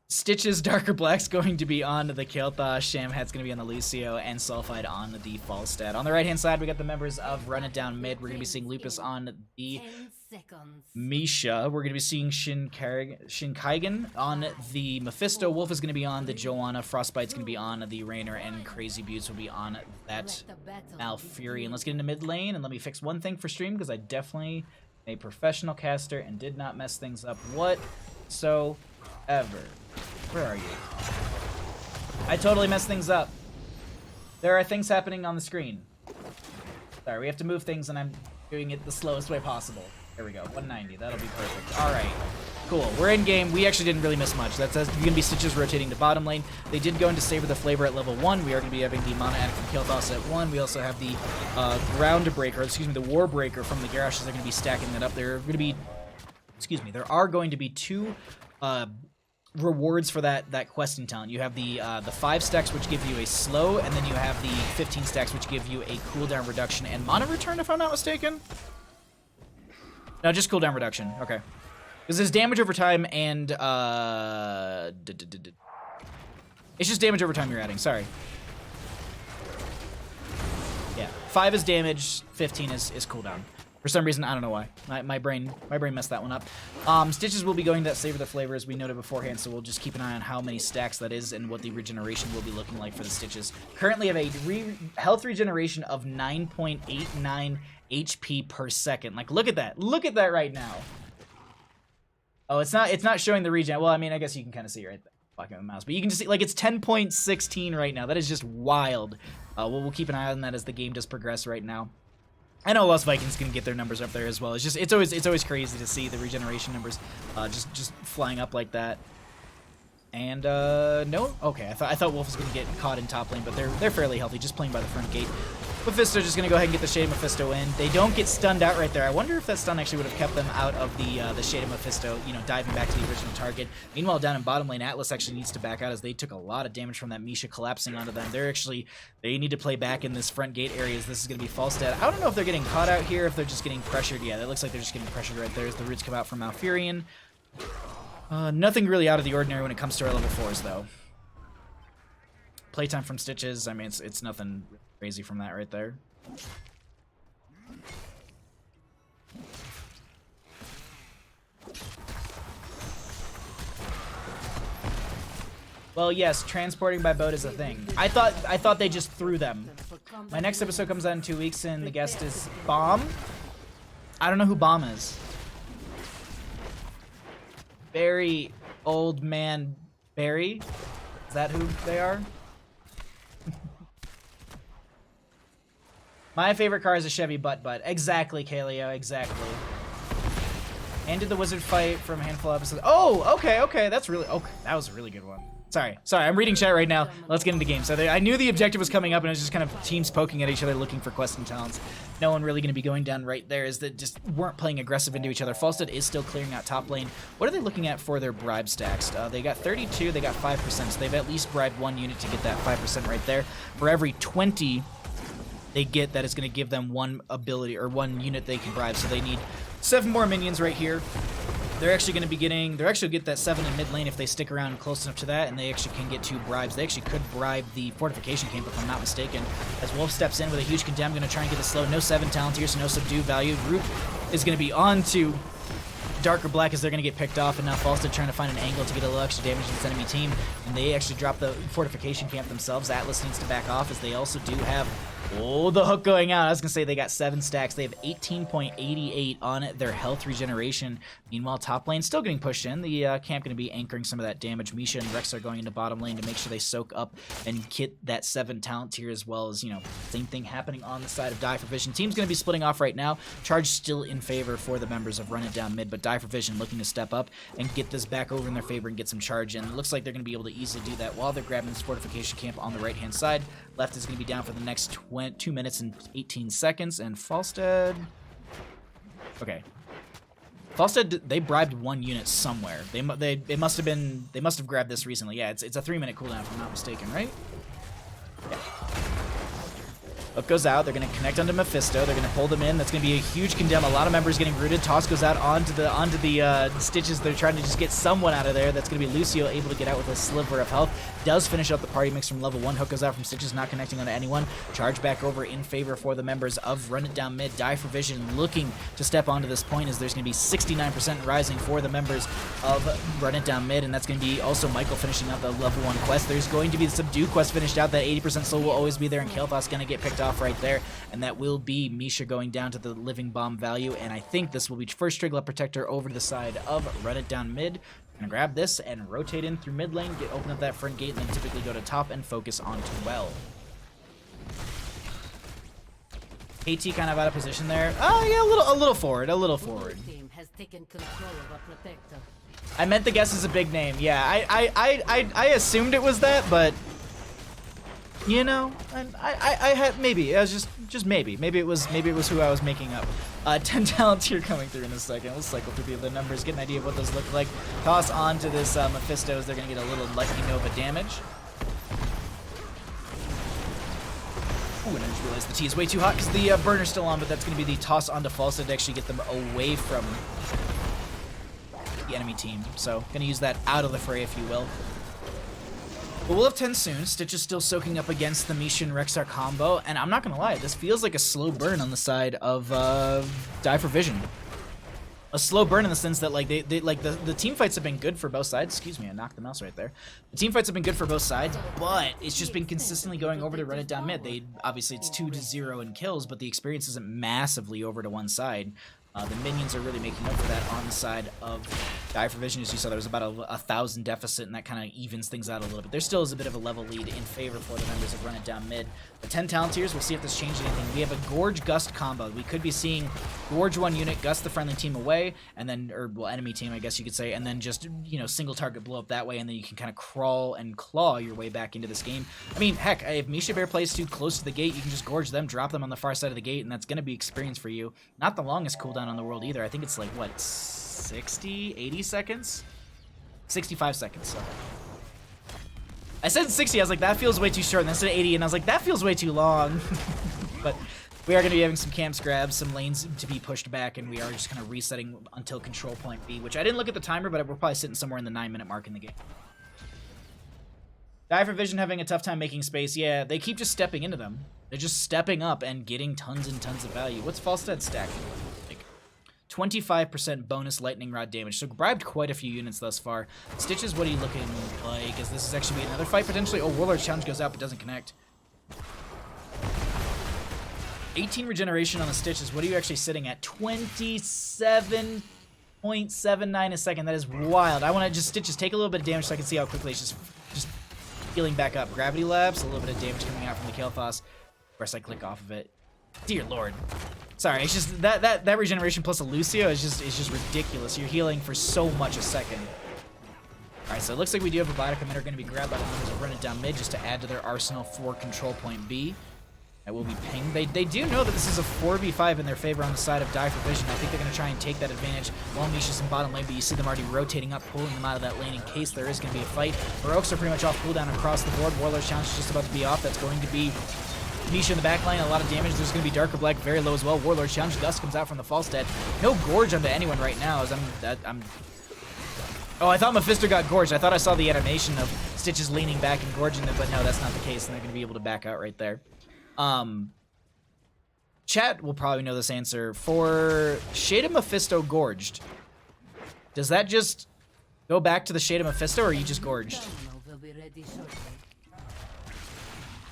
Stitches. Darker Black's going to be on the Kael'thas. Shamhat's going to be on the Lucio, and Sulfide on the Falstad. On the right-hand side, we got the members of Run It Down Mid. We're going to be seeing Lupus on the Misha. We're going to be seeing Shinkaigen on the Mephisto. Wolf is going to be on the Joanna. Frostbite's going to be on the Rainer, and Crazy Buttes will be on that Malfurion. Let's get into mid lane, and let me fix one thing for stream, because I definitely am a professional caster and did not mess things up whatsoever. Where are you? I totally messed things up. There are things happening on the screen. Sorry, we have to move things, and I'm doing it the slowest way possible. There we go, 190. That'll be perfect. All right, cool. We're in game. We actually didn't really miss much. That's going to be Stitches rotating to bottom lane. They did go into Savor the Flavor at level 1. We are going to be having the Mana Addict from Kael'thas at 1. We also have the the War Breaker from the Garrosh. They're going to be stacking that up. There are going to be 2 rewards for that questing talent. You have the 5 stacks, which give you a slow, and then you have the 15 stacks, which give you a cooldown reduction and mana return, if I'm not mistaken. No, just cooldown reduction. Okay. Because there's damage over time and it's just damage over time you're adding. Sorry. Yeah, 5 is damage, 15 is cooldown. For some reason, I don't know why. My brain messed that one up. Stitches will be going to that Savor the Flavor, as we noted beforehand, so we'll just keep an eye on how many stacks that is and what the regeneration will be looking like for the Stitches. Currently have a health regeneration of 9.89 HP per second. Like, look at that. Look at that right now. Oh, it's not showing the regen. Well, I mean, I guess you can kind of see it right there. Blocking the mouse, but you can just see, like, it's 10.16 right now. That is just wild. We'll keep an eye on that as the game does progress right now. I know Lost Vikings can get their numbers up there as well. It's always crazy to see the regeneration numbers just flying up like that. And no, okay, I thought Wolf was gonna get caught in top lane, but they're fairly healthy, just playing by the front gate. Mephisto just gonna go ahead and get the Shade of Mephisto in. They don't get stunned out right there. I wonder if that stun actually would have kept them out of the Shade of Mephisto, you know, diving back to the original target. Meanwhile, down in bottom lane, Atlas actually needs to back out as they took a lot of damage from that Misha collapsing onto them. They need to play back in this front gate area as this is gonna be Falstad. I don't know if they're getting caught out here, if they're just getting pressured. Yeah, that looks like they're just getting pressured right there as the roots come out from Malfurion. Nothing really out of the ordinary when it comes to our level 4s, though. Playtime from Stitches, I mean, it's nothing crazy from that right there. Well, yes, transporting by boat is a thing. I thought they just threw them. My next episode comes out in 2 weeks, and the guest is Bomb. I don't know who Bomb is. Very old man Barry. that who they are? My favorite car is a Chevy Butt. Exactly, Kaleo, exactly. And did the wizard fight from a handful of episodes? Oh, okay, that's really, okay, that was a really good one. Sorry, I'm reading chat right now. Let's get into game. So I knew the objective was coming up, and it was just kind of teams poking at each other, looking for quests and talents. No one really going to be going down right there, is that just weren't playing aggressive into each other. Falstad is still clearing out top lane. What are they looking at for their bribe stacks? They got 32, they got 5%, so they've at least bribed one unit to get that 5% right there. For every 20 they get, that is going to give them one ability, or one unit they can bribe, so they need 7 more minions right here. They're actually going to be getting, they're actually get that 7 in mid lane if they stick around close enough to that, and they actually can get 2 bribes. They actually could bribe the fortification camp if I'm not mistaken. As Wolf steps in with a huge condemn, going to try and get it slow. No 7 talent here, so no subdue value. Root is going to be on to Dark or Black as they're going to get picked off, and now Falstad trying to find an angle to get a little extra damage to this enemy team, and they actually drop the fortification camp themselves. Atlas needs to back off as they also do have, oh, the hook going out. I was going to say they got 7 stacks. They have 18.88 on their health regeneration. Meanwhile, top lane still getting pushed in. The camp going to be anchoring some of that damage. Misha and Rex are going into bottom lane to make sure they soak up and get that 7 talent tier, as well as, you know, same thing happening on the side of Die for Vision. Team's going to be splitting off right now. Charge still in favor for the members of Run It Down mid, but Die for Vision looking to step up and get this back over in their favor and get some charge in. It looks like they're going to be able to easily do that while they're grabbing this fortification camp on the right-hand side. Left is going to be down for the next 2 minutes and 18 seconds, and Falstad... Okay. Falstad, they bribed 1 unit somewhere. They must have grabbed this recently. Yeah, it's a 3-minute cooldown if I'm not mistaken, right? Yeah. Hook goes out. They're going to connect onto Mephisto. They're going to pull them in. That's going to be a huge condemn. A lot of members getting rooted. Toss goes out onto the Stitches. They're trying to just get someone out of there. That's going to be Lucio, able to get out with a sliver of health. Does finish up the party mix from level 1. Hook goes out from Stitches, not connecting onto anyone. Charge back over in favor for the members of Run It Down mid. Die for Vision looking to step onto this point, as there's going to be 69% rising for the members of Run It Down mid, and that's going to be also Michael finishing out the level 1 quest. There's going to be the Subdue quest finished out. That 80% soul will always be there, and Kael'thas going to get picked off right there, and that will be Misha going down to the Living Bomb value, and I think this will be first Triglet Protector over to the side of Run It Down mid. Gonna grab this and rotate in through mid lane, open up that front gate, and then typically go to top and focus onto well. KT kind of out of position there. Oh yeah, a little forward. I meant the guess is a big name. Yeah, I assumed it was that, but you know, I had maybe it was just maybe it was who I was making up. 10 talents here coming through in a second. We'll cycle through the other numbers, get an idea of what those look like. Toss onto this Mephisto as they're gonna get a little Lightning Nova damage. Ooh, and I just realized the tea is way too hot because the burner's still on, but that's gonna be the toss onto Falstad to actually get them away from the enemy team. So gonna use that out of the fray, if you will. But we'll have 10 soon. Stitch is still soaking up against the Misha and Rexar combo, and I'm not gonna lie, this feels like a slow burn on the side of Die for Vision. A slow burn in the sense that like they like the team fights have been good for both sides. Excuse me, I knocked the mouse right there. The team fights have been good for both sides, but it's just been consistently going over to Run It Down mid. They obviously it's 2-0 in kills, but the experience isn't massively over to one side. The minions are really making up for that on the side of Die for Vision. As you saw, there was about a 1,000 deficit, and that kind of evens things out a little bit. There still is a bit of a level lead in favor for the members of Run It Down mid. The 10 talent tiers, we'll see if this changes anything. We have a Gorge Gust combo. We could be seeing Gorge 1 unit, Gust the friendly team away, and then, or well, enemy team, I guess you could say, and then just, you know, single target blow up that way, and then you can kind of crawl and claw your way back into this game. I mean, heck, if Misha Bear plays too close to the gate, you can just Gorge them, drop them on the far side of the gate, and that's going to be experience for you. Not the longest cooldown on the world either. I think it's like, what, 60, 80 seconds? 65 seconds, so. I said 60, I was like, that feels way too short, and then I said 80, and I was like, that feels way too long. But we are going to be having some camps grabs, some lanes to be pushed back, and we are just kind of resetting until control point B, which I didn't look at the timer, but we're probably sitting somewhere in the 9-minute mark in the game. Die for Vision having a tough time making space. Yeah, they keep just stepping into them. They're just stepping up and getting tons and tons of value. What's Falstad stacking? 25% bonus lightning rod damage, so bribed quite a few units thus far. Stitches, what are you looking like? Is this actually be another fight potentially? Oh, Warlord's Challenge goes out but doesn't connect. 18 regeneration on the Stitches. What are you actually sitting at? 27.79 a second. That is wild. I want to just Stitches take a little bit of damage so I can see how quickly it's just healing back up. Gravity Labs, a little bit of damage coming out from the Kael'thas. Of course, I click off of it. Dear Lord. Sorry, it's just that regeneration plus a Lucio is just ridiculous. You're healing for so much a second. Alright, so it looks like we do have a Bladder Commander going to be grabbed by the members of Run It Down Mid just to add to their arsenal for control point B. That will be pinged. They do know that this is a 4v5 in their favor on the side of Die for Vision. I think they're going to try and take that advantage while Misha's in bottom lane, but you see them already rotating up, pulling them out of that lane in case there is going to be a fight. Heroics are pretty much off cooldown across the board. Warlord's Challenge is just about to be off. That's going to be Misha in the back line, a lot of damage. There's going to be Darker Black very low as well. Warlord's Challenge, Dust comes out from the Falstad. No Gorge onto anyone right now as I'm... Oh, I thought Mephisto got gorged. I thought I saw the animation of Stitches leaning back and gorging them, but no, that's not the case, and they're going to be able to back out right there. Chat will probably know this answer. For Shade of Mephisto gorged, does that just go back to the Shade of Mephisto, or are you just gorged?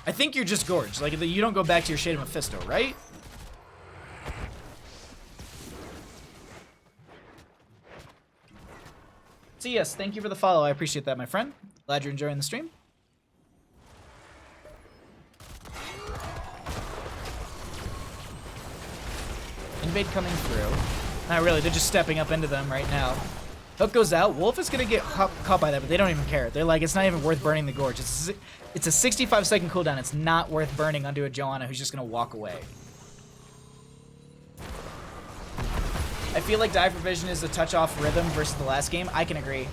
I think you're just gorged. Like, you don't go back to your Shade of Mephisto, right? So yes, thank you for the follow. I appreciate that, my friend. Glad you're enjoying the stream. Invade coming through. Not really, they're just stepping up into them right now. Hook goes out. Wolf is going to get caught by that, but they don't even care. They're like, it's not even worth burning the Gorge. It's a 65-second cooldown. It's not worth burning onto a Joanna who's just going to walk away. I feel like Die for Vision is a touch-off rhythm versus the last game. I can agree.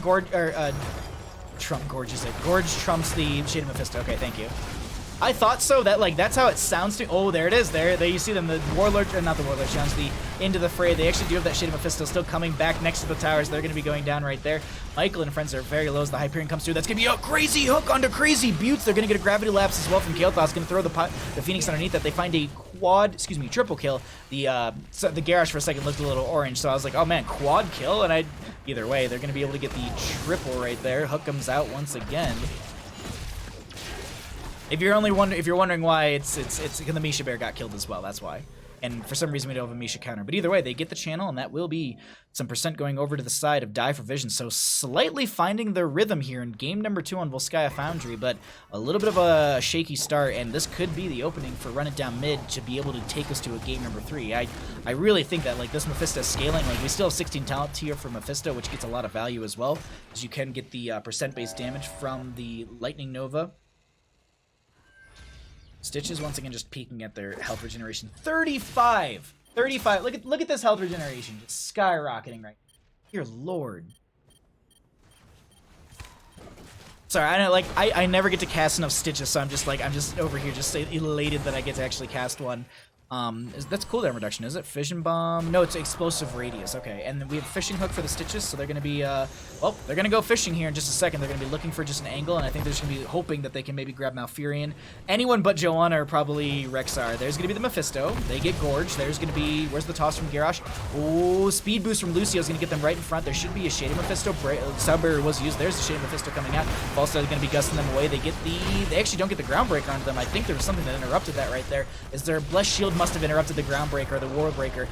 Gorge is it? Gorge trumps the Shade of Mephisto. Okay, thank you. I thought so. That's how it sounds to. Oh, there it is. There you see them. The Warlord, or not the Warlord Challenge, the Into the Fray. They actually do have that Shade of Mephisto still coming back next to the towers. They're going to be going down right there. Michael and friends are very low as the Hyperion comes through. That's going to be a crazy hook onto Crazy Buttes. They're going to get a Gravity Lapse as well from Kael'thas. Going to throw the Phoenix underneath that. They find a triple kill. The Garrosh for a second looked a little orange, so I was like, oh man, quad kill? And either way, they're going to be able to get the triple right there. Hook comes out once again. If you're wondering why it's the Misha Bear got killed as well, that's why. And for some reason we don't have a Misha counter. But either way, they get the channel, and that will be some percent going over to the side of Die for Vision. So slightly finding their rhythm here in game number 2 on Volskaya Foundry, but a little bit of a shaky start, and this could be the opening for Run It Down Mid to be able to take us to a game number 3. I really think that this Mephisto scaling, we still have 16 talent tier for Mephisto, which gets a lot of value as well, as you can get the percent-based damage from the Lightning Nova. Stitches once again just peeking at their health regeneration. 35! 35! Look at this health regeneration. Just skyrocketing right now. Dear Lord. Sorry, I never get to cast enough Stitches, so I'm just over here just elated that I get to actually cast one. That's cooldown reduction, is it? Fission Bomb? No, it's Explosive Radius. Okay, and then we have Fishing Hook for the Stitches, so they're going to be, well, they're going to go fishing here in just a second. They're going to be looking for just an angle, and I think they're just going to be hoping that they can maybe grab Malfurion. Anyone but Joanna or probably Rexar. There's going to be the Mephisto. They get Gorge. There's going to be, where's the toss from Garrosh? Oh, Speed Boost from Lucio is going to get them right in front. There should be a Shade of Mephisto. Sound Barrier was used. There's the Shade of Mephisto coming out. Falstad is going to be gusting them away. They actually don't get the Groundbreaker onto them. I think there was something that interrupted that right there. Is their Blessed Shield must have interrupted the Groundbreaker or the Warbreaker.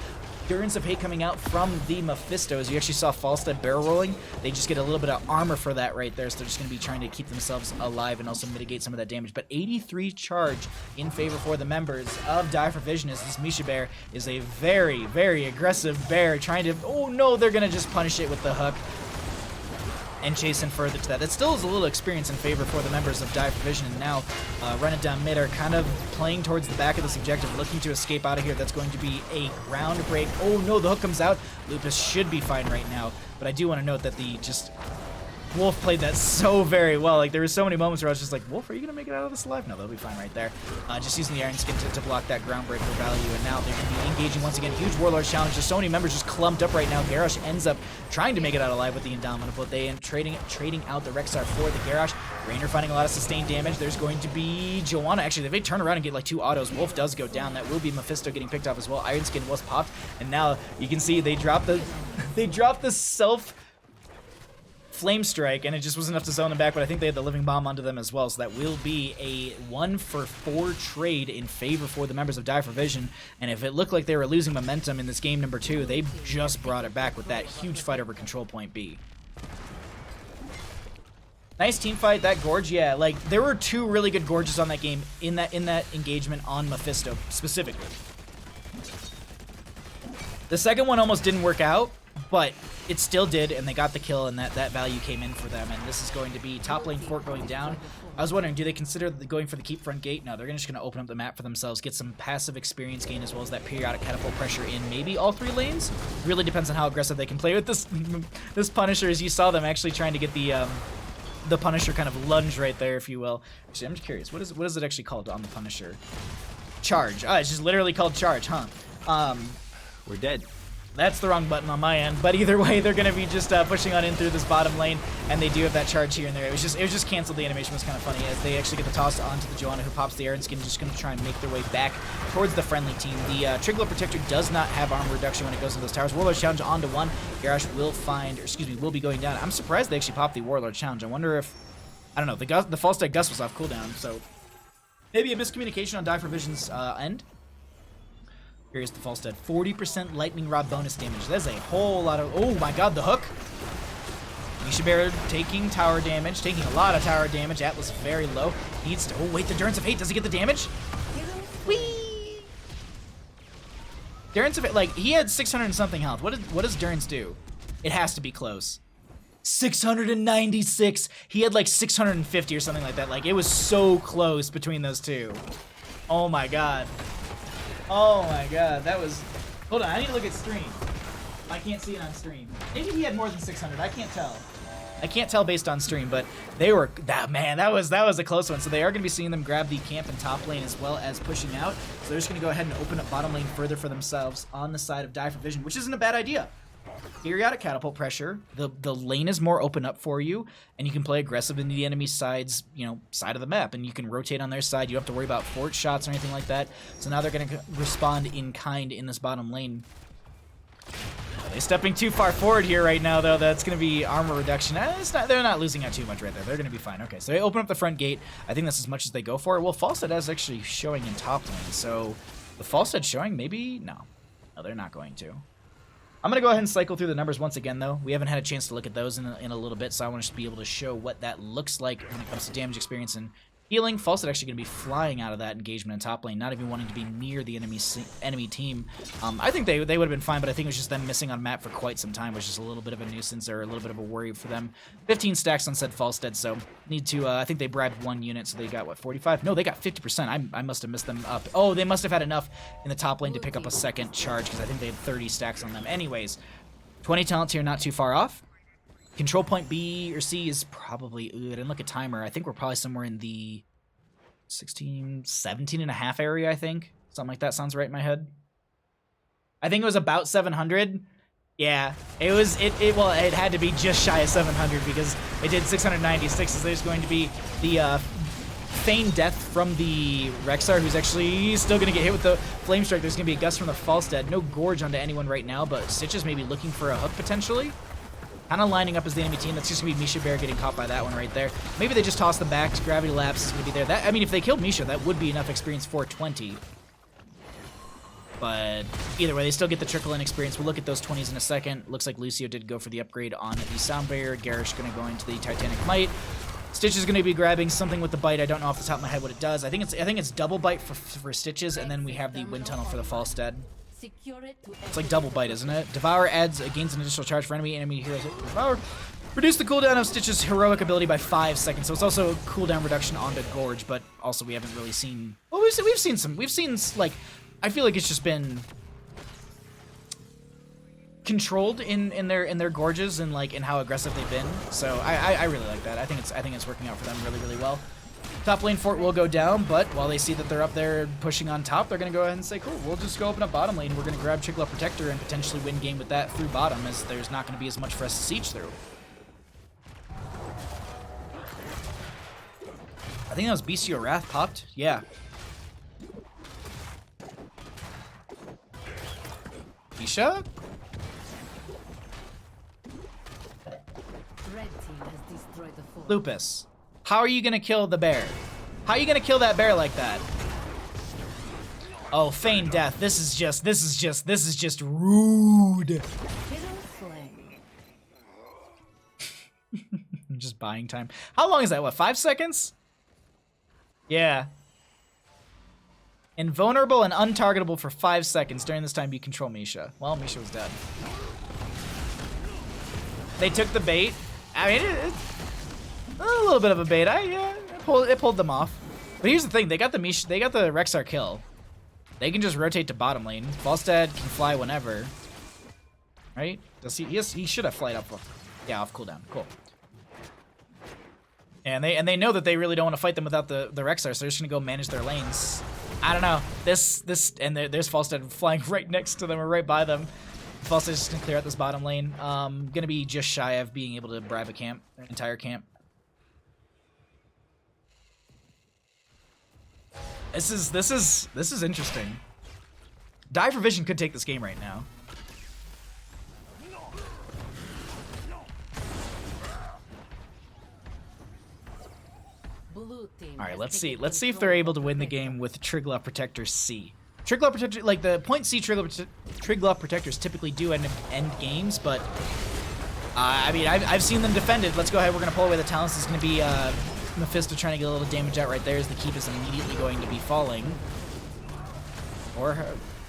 Endurance of Hate coming out from the Mephisto. As you actually saw Falstad barrel rolling, they just get a little bit of armor for that right there, so they're just going to be trying to keep themselves alive and also mitigate some of that damage. But 83 charge in favor for the members of Die for Vision, as this Misha Bear is a very, very aggressive bear trying to... Oh no, they're going to just punish it with the hook and chasing further to that. That still is a little experience in favor for the members of Die for Vision, and now Run It Down Mid are kind of playing towards the back of this objective, looking to escape out of here. That's going to be a ground break. Oh no, the hook comes out. Lupus should be fine right now, but I do want to note that Wolf played that so very well. There were so many moments where I was just like, Wolf, are you going to make it out of this alive? No, they'll be fine right there. Just using the Iron Skin to block that Groundbreaker value, and now they're going to be engaging once again. Huge Warlord Challenge. There's so many members just clumped up right now. Garrosh ends up trying to make it out alive with the Indomitable. They end trading out the Rexar for the Garrosh. Rainer finding a lot of sustained damage. There's going to be Joanna. Actually, if they turn around and get 2 autos, Wolf does go down. That will be Mephisto getting picked off as well. Iron Skin was popped, and now you can see they dropped the self Flame Strike, and it just wasn't enough to zone them back, but I think they had the Living Bomb onto them as well, so that will be a 1-for-4 trade in favor for the members of Die for Vision. And if it looked like they were losing momentum in this game number 2, they just brought it back with that huge fight over control point B. Nice team fight. That Gorge, yeah. Like, there were 2 really good Gorges on that game in that engagement on Mephisto specifically. The second one almost didn't work out, but it still did, and they got the kill, and that value came in for them. And this is going to be top lane fort going down. I was wondering, do they consider going for the keep front gate? No, they're just going to open up the map for themselves, get some passive experience gain as well as that periodic catapult pressure in maybe all 3 lanes. Really depends on how aggressive they can play with this this Punisher. As you saw them actually trying to get the Punisher kind of lunge right there, if you will. Actually, I'm just curious, what is it actually called on the Punisher? Charge. Ah, it's just literally called charge, huh? We're dead. That's the wrong button on my end, but either way, they're gonna be just pushing on in through this bottom lane, and they do have that charge here and there. It was just canceled. The animation was kind of funny as they actually get the toss onto the Joanna, who pops the Aaron skin, just gonna try and make their way back towards the friendly team. The Triglow Protector does not have armor reduction when it goes into those towers. Warlord Challenge onto 1. Garrosh will be going down. I'm surprised they actually popped the Warlord Challenge. I wonder if, I don't know, the false dead Gus was off cooldown, so maybe a miscommunication on Die for Vision's end. Here's the false dead. 40% lightning rod bonus damage. That's a whole lot of... Oh my god, the hook. Misha Bear taking tower damage, taking a lot of tower damage. Atlas very low. Needs to... Oh wait, the Durance of Hate. Does he get the damage? Whee! Durance of Hate, like, he had 600 and something health. What does Durance do? It has to be close. 696. He had like 650 or something like that. Like, it was so close between those two. Oh my god. Oh my god, that was... Hold on, I need to look at stream. I can't see it on stream. Maybe he had more than 600, I can't tell. I can't tell based on stream, but they were... that was a close one. So they are going to be seeing them grab the camp and top lane as well as pushing out. So they're just going to go ahead and open up bottom lane further for themselves on the side of Die for Vision, which isn't a bad idea. Periodic catapult pressure, the lane is more open up for you, and you can play aggressive into the enemy's sides, side of the map, and you can rotate on their side. You don't have to worry about fort shots or anything like that. So now they're going to respond in kind in this bottom lane. Are they stepping too far forward here right now, though? That's going to be armor reduction. They're not losing out too much right there. They're going to be fine. Okay, so they open up the front gate. I think that's as much as they go for it. Well, Falstead is actually showing in top lane, so the Falstead showing, maybe? No, they're not going to. I'm going to go ahead and cycle through the numbers once again, though. We haven't had a chance to look at those in a little bit, so I want to be able to show what that looks like when it comes to damage experience and healing. Falstead actually going to be flying out of that engagement in top lane, not even wanting to be near the enemy team. I think they would have been fine, but I think it was just them missing on map for quite some time, which is a little bit of a nuisance or a little bit of a worry for them. 15 stacks on said Falstead, so need to, I think they bribed 1 unit, so they got, what, 45? No, they got 50%. I must have missed them up. Oh, they must have had enough in the top lane to pick up a second charge, because I think they had 30 stacks on them. Anyways, 20 talents here, not too far off. Control point B or C is probably... Ooh, I didn't look at timer. I think we're probably somewhere in the 16, 17 and a half area, I think. Something like that sounds right in my head. I think it was about 700. Yeah, it was... Well, it had to be just shy of 700 because it did 696. So there's going to be the feigned death from the Rexar, who's actually still going to get hit with the Flame Strike. There's going to be a gust from the Falstead. No Gorge onto anyone right now, but Stitch is maybe looking for a hook potentially. Kind of lining up as the enemy team. That's just going to be Misha Bear getting caught by that one right there. Maybe they just toss them back. Gravity Lapse is going to be there. I mean, if they killed Misha, that would be enough experience for 20. But either way, they still get the trickle-in experience. We'll look at those 20s in a second. Looks like Lucio did go for the upgrade on the Sound Barrier. Garish going to go into the Titanic Might. Stitch is going to be grabbing something with the bite. I don't know off the top of my head what it does. I think it's double bite for Stitches, and then we have the Wind Tunnel for the Falstead. It's like double bite, isn't it? Devour gains an additional charge for enemy heroes. Devour. Reduce the cooldown of Stitch's heroic ability by 5 seconds. So it's also a cooldown reduction onto Gorge, but also we haven't really seen... Well, we've seen like... I feel like it's just been controlled in their Gorges and like in how aggressive they've been. So I really like that. I think it's working out for them really, really well. Top lane fort will go down, but while they see that they're up there pushing on top, they're going to go ahead and say, cool, we'll just go open up bottom lane. We're going to grab Triglow Protector and potentially win game with that through bottom, as there's not going to be as much for us to siege through. I think that was Bestial Wrath popped. Yeah. Misha? Lupus. How are you gonna kill the bear? How are you gonna kill that bear like that? Oh, feigned death. This is just rude. just buying time. How long is that? What, 5 seconds? Yeah. Invulnerable and untargetable for 5 seconds. During this time, you control Misha. Well, Misha was dead. They took the bait. I mean, a little bit of a bait. It pulled them off. But here's the thing: they got the Misha, they got the Rexar kill. They can just rotate to bottom lane. Falstad can fly whenever. Right? Does he? Yes, he should have flight up. Yeah, off cooldown. Cool. And they know that they really don't want to fight them without the Rexar, so they're just gonna go manage their lanes. I don't know. There's Falstad flying right next to them or right by them. Falstad's just gonna clear out this bottom lane. Gonna be just shy of being able to bribe a camp, an entire camp. This is interesting. Die for Vision could take this game right now. All right, let's see if they're able to win the game with Triglav Protector C. Triglav Protector, like the point C Triglav Protectors typically do end games, but I mean, I've seen them defended. Let's go ahead. We're gonna pull away the talents. This is gonna be Mephisto trying to get a little damage out right there, as the keep is immediately going to be falling.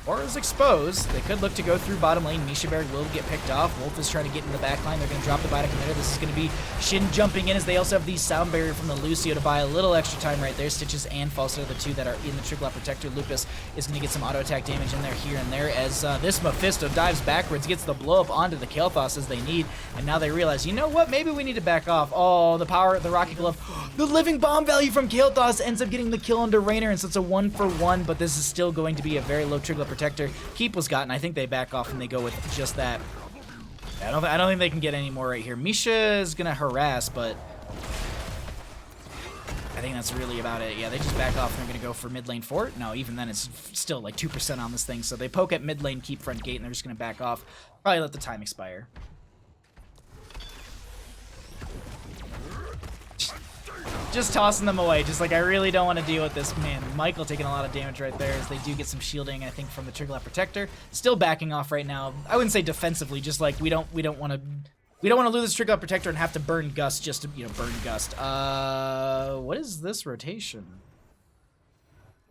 Or is exposed. They could look to go through bottom lane. Misha Berg will get picked off. Wolf is trying to get in the back line. They're going to drop the bite emitter. This is going to be Shin jumping in, as they also have the sound barrier from the Lucio to buy a little extra time right there. Stitches and Falso are the two that are in the Triglav Protector. Lupus is going to get some auto attack damage in there here and there, as this Mephisto dives backwards, gets the blow up onto the Kael'thas as they need, and now they realize, you know what, maybe we need to back off. Oh, the power, the Rocket Glove, the living bomb value from Kael'thas ends up getting the kill under Raynor, and so it's a 1-for-1, but this is still going to be a very low Triglav Protector. Keep was gotten. I think they back off and they go with just that. I don't think they can get any more right here. Misha is gonna harass, but I think that's really about it. Yeah, they just back off and they're gonna go for mid lane fort. No, even then it's still like 2% on this thing. So they poke at mid lane, keep front gate, and they're just gonna back off. Probably let the time expire. Just tossing them away, just like I really don't want to deal with this. Man, Michael taking a lot of damage right there, as they do get some shielding, I think, from the Triglav Protector. Still backing off right now. I wouldn't say defensively, just like we don't want to lose this Triglav Protector and have to burn Gust just to, you know, burn Gust. What is this rotation?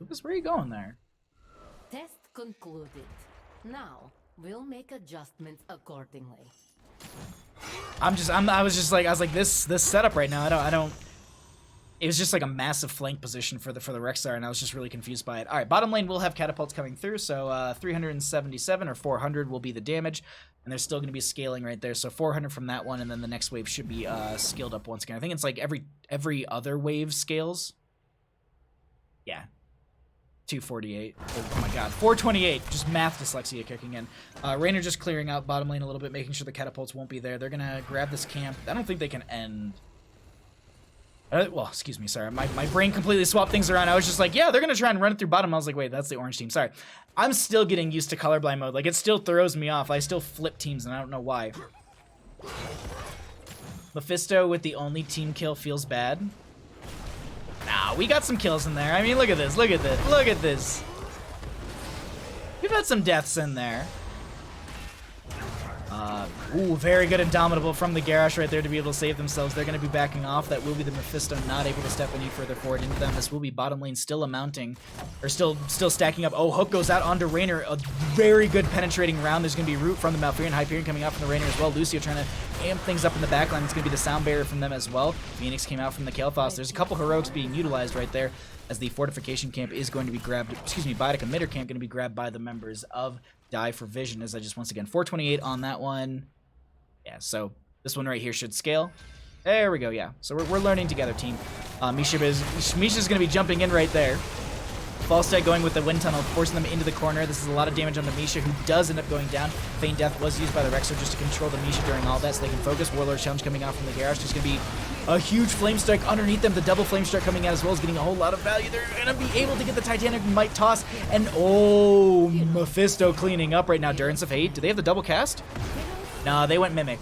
Lucas, where are you going there? Test concluded. Now we'll make adjustments accordingly. I was like this setup right now. I don't. It was just like a massive flank position for the Rexar, and I was just really confused by it. All right, bottom lane will have catapults coming through, so 377 or 400 will be the damage, and there's still going to be scaling right there. So 400 from that one, and then the next wave should be scaled up once again. I think it's like every other wave scales. Yeah. 248. Oh my god. 428. Just math dyslexia kicking in. Raynor just clearing out bottom lane a little bit, making sure the catapults won't be there. They're going to grab this camp. I don't think they can end. Well, excuse me, sorry. My brain completely swapped things around. I was just like, yeah, they're going to try and run it through bottom. I was like, wait, that's the orange team. Sorry. I'm still getting used to colorblind mode. Like, it still throws me off. I still flip teams, and I don't know why. Mephisto with the only team kill feels bad. Nah, we got some kills in there. I mean, look at this. Look at this. Look at this. We've had some deaths in there. Ooh, very good Indomitable from the Garrosh right there to be able to save themselves. They're going to be backing off. That will be the Mephisto not able to step any further forward into them. This will be bottom lane still amounting, or still stacking up. Oh, Hook goes out onto Raynor. A very good penetrating round. There's going to be Root from the Malfurion, Hyperion coming out from the Raynor as well. Lucio trying to amp things up in the backline. It's going to be the sound barrier from them as well. Phoenix came out from the Kael'thas. There's a couple heroics being utilized right there, as the fortification camp is going to be grabbed. Excuse me, Biotic emitter camp going to be grabbed by the members of Die for Vision, as I just once again 428 on that one. Yeah, so this one right here should scale. There we go. Yeah, so we're learning together, team. Misha's gonna be jumping in right there. Falstad going with the wind tunnel, forcing them into the corner. This is a lot of damage on the Misha, who does end up going down. Feign Death was used by the Rexar just to control the Misha during all that, so they can focus. Warlord Challenge coming out from the Garrosh. There's gonna be a huge Flame Strike underneath them. The double Flame Strike coming out as well is getting a whole lot of value. They're gonna be able to get the Titanic Might toss, and oh, Mephisto cleaning up right now. Durance of Hate. Do they have the double cast? No, they went Mimic.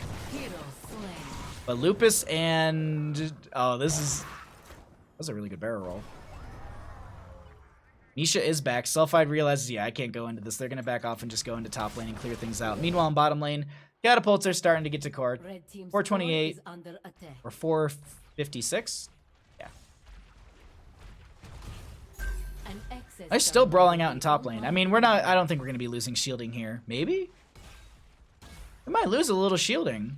But Lupus and... Oh, that was a really good barrel roll. Misha is back. Sulfide realizes, yeah, I can't go into this. They're going to back off and just go into top lane and clear things out. Meanwhile, in bottom lane, Catapults are starting to get to cord. Red team's 428 core is under attack. or 456. Yeah. An excess They're still turret brawling will out in be top lane. I mean, we're not. I don't think we're gonna be losing shielding here. Maybe. We might lose a little shielding.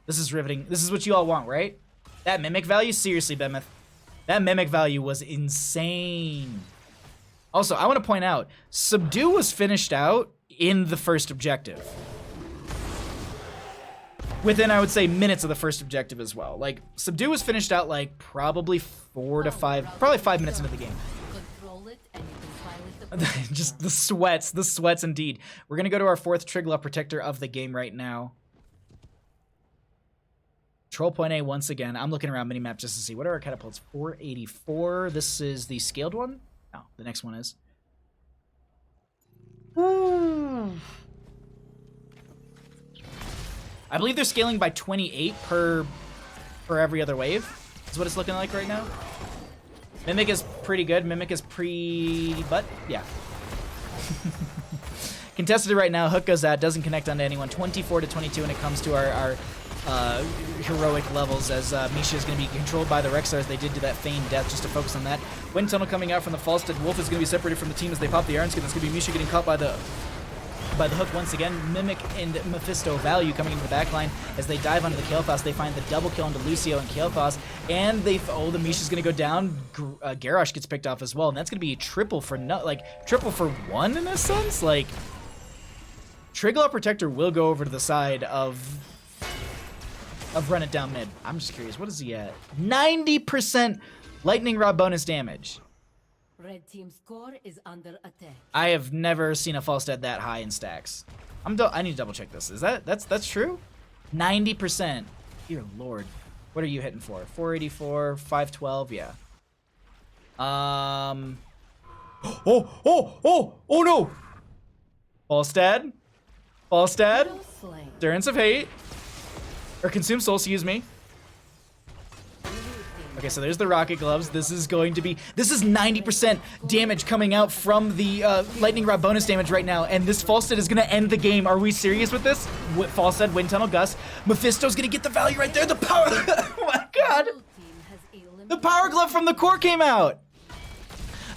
This is riveting. This is what you all want, right? That mimic value, seriously, Behemoth. That mimic value was insane. Also, I want to point out, Subdue was finished out in the first objective. Within, I would say, minutes of the first objective as well. Like, Subdue was finished out like probably 4 to 5, probably 5 minutes into the game. Control it and you can silence the Just the sweats indeed. We're gonna go to our 4th Triglav Protector of the game right now. Control point A once again. I'm looking around minimap just to see. What are our catapults? 484. This is the scaled one? No, the next one is. I believe they're scaling by 28 per every other wave. Is what it's looking like right now. Mimic is pretty good. Mimic is but yeah. Contested right now. Hook goes out. Doesn't connect onto anyone. 24 to 22 when it comes to our heroic levels, as Misha is going to be controlled by the Rexars. They did do that feigned death just to focus on that. Wind Tunnel coming out from the Falstad. Wolf is going to be separated from the team as they pop the Iron Skin. It's going to be Misha getting caught by the hook once again. Mimic and Mephisto value coming into the backline as they dive onto the Kael'thas. They find the double kill onto Lucio and Kael'thas, and the Misha's going to go down. Garrosh gets picked off as well, and that's going to be a triple for one in a sense. Like, Triglav Protector will go over to the side of Run It Down mid. I'm just curious, what is he at? 90% Lightning Rod bonus damage. Red team's core is under attack. I have never seen a Falstad that high in stacks. I need to double check this. Is that's true? 90%. Dear Lord. What are you hitting for? 484, 512, yeah. Oh no! Falstad. Endurance of Hate. Or Consume Soul, excuse me. Okay, so there's the rocket gloves. This is 90% damage coming out from the lightning rod bonus damage right now, and this Falstad is gonna end the game. Are we serious with this? Falstad, Wind Tunnel, Gus. Mephisto's gonna get the value right there. The power, oh my god! The power glove from the core came out.